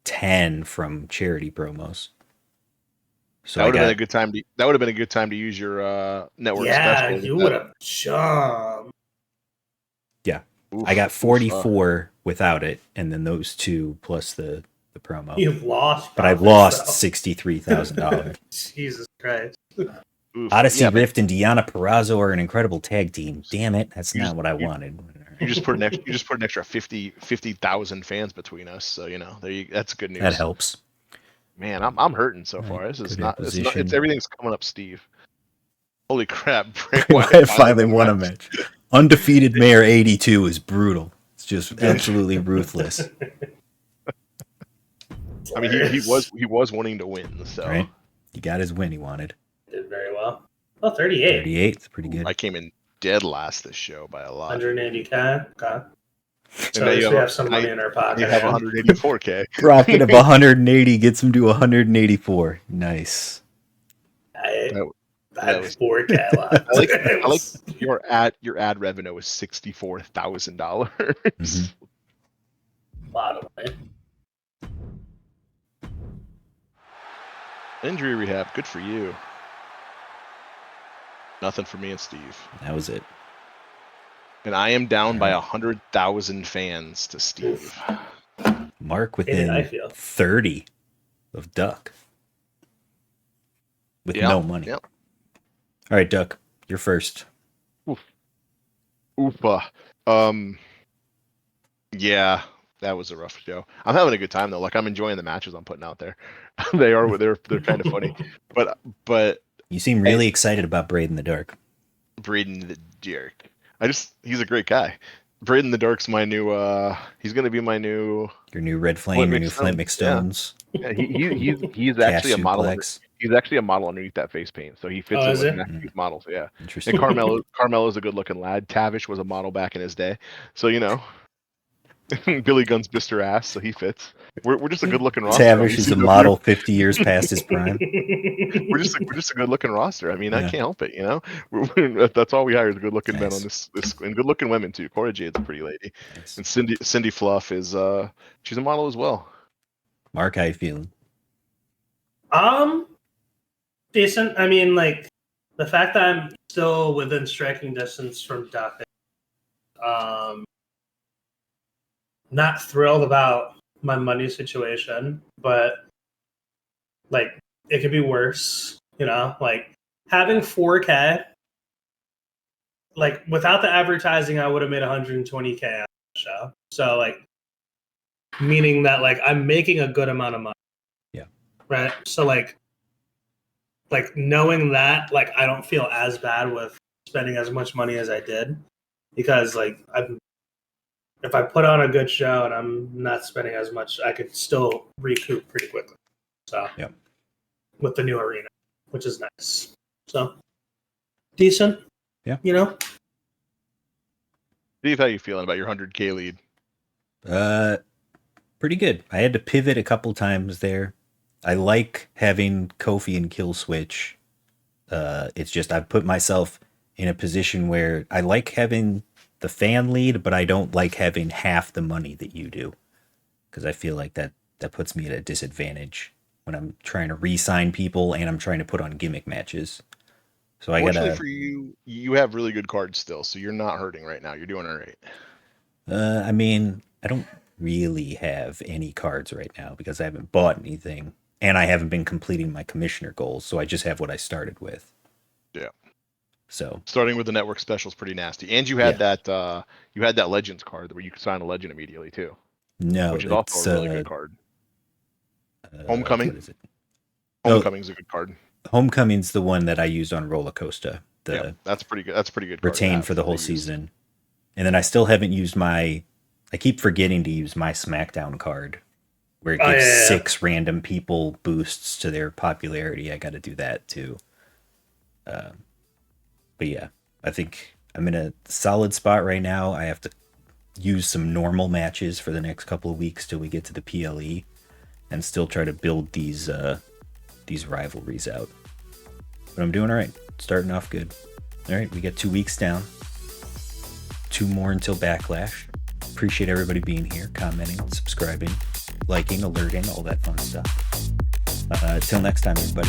10 from charity promos. So that would have been a good time to. That would have been a good time to use your network special. Yeah, you would have jumped. Yeah, Oof, I got 44 without it, and then those 2 plus the promo. You've lost, but I've lost $63,000. Jesus Christ. Oof. Odyssey Rift and Deanna Purrazzo are an incredible tag team. Damn it, that's not what I wanted. You just put an extra 50,000 fans between us, so you know that's good news. That helps. Man, I'm hurting so far. This is not. It's everything's coming up, Steve. Holy crap! I finally won a match. Undefeated Mayor 82 is brutal. It's just absolutely ruthless. I mean, he was wanting to win, so right. He got his win he wanted. Did very well. Oh, 38. 38, it's pretty good. I came in dead last this show by a lot. 180K. Okay. And So at least we have some money in our pocket. You have 184K. Profit of 180 gets him to 184. Nice. I That was 4K left. I like your ad revenue was $64,000. Mhm. A lot of money. Injury rehab, good for you. Nothing for me and Steve. That was it. And I am down by 100,000 fans to Steve. Mark Hey, I within feel. 30 of Duck. With no money. Yep. All right, Duck, you're first. Oofa. Yeah, that was a rough show. I'm having a good time though. Like I'm enjoying the matches I'm putting out there. They're kind of funny. But You seem really excited about Braid in the Dark. Braden the Dark. He's a great guy. Braden the Dark's my new. He's gonna be my new Your new Red Flame, Flint your new Flint McStone. McStones. Yeah, he's Calf actually a model. suplex. He's actually a model underneath that face paint, so he fits Oh, in is with it? Matthew's models. Yeah, Interesting. and Carmelo's a good looking lad. Tavish was a model back in his day, so you know. Billy Gunn's Mr. Ass, so he fits. We're just a good looking roster. on Tavish is a ECW. model 50 years past his prime. We're just a good looking roster. I mean, I Yeah. can't help it. You know, that's all we hire is good looking men on Nice. this and good looking women too. Cora Jade's a pretty lady, Nice. and Cindy Fluff is she's a model as well. Mark, how you feeling? Decent. I mean, like the fact that I'm still within striking distance from Duck. Not thrilled about my money situation, but like it could be worse. You know, like having 4K. Like without the advertising, I would have made 120K on the show. So like, meaning that like I'm making a good amount of money. Yeah. Right. So like knowing that, like I don't feel as bad with spending as much money as I did, because like if I put on a good show and I'm not spending as much, I could still recoup pretty quickly. So Yep. with the new arena, which is nice. So decent. Yeah. You know. Steve, how you feeling about your 100K lead? Pretty good. I had to pivot a couple times there. I like having Kofi and Kill Switch. It's just I've put myself in a position where I like having the fan lead, but I don't like having half the money that you do, because I feel like that puts me at a disadvantage when I'm trying to re-sign people and I'm trying to put on gimmick matches. So I Fortunately gotta. for you, you have really good cards still, so you're not hurting right now. You're doing all right. I mean, I don't really have any cards right now because I haven't bought anything, and I haven't been completing my commissioner goals, so I just have what I started with. Yeah. So Starting with the network special is pretty nasty, and you had that Legends card where you could sign a legend immediately too, no, which is it's also a really good card. What is it? Homecoming's a good card. Homecoming's the one that I used on Roller Coaster. Yeah, that's pretty good. That's a pretty good card to retained have for the to whole use. season. And then I still haven't used I keep forgetting to use my Smackdown card, where it gives 6 random people boosts to their popularity. I got to do that too. But yeah, I think I'm in a solid spot right now. I have to use some normal matches for the next couple of weeks till we get to the PLE, and still try to build these rivalries out. But I'm doing all right. Starting off good. All right, we got 2 weeks down. 2 more until Backlash. Appreciate everybody being here, commenting, subscribing, liking, alerting, all that fun stuff. Till next time, everybody.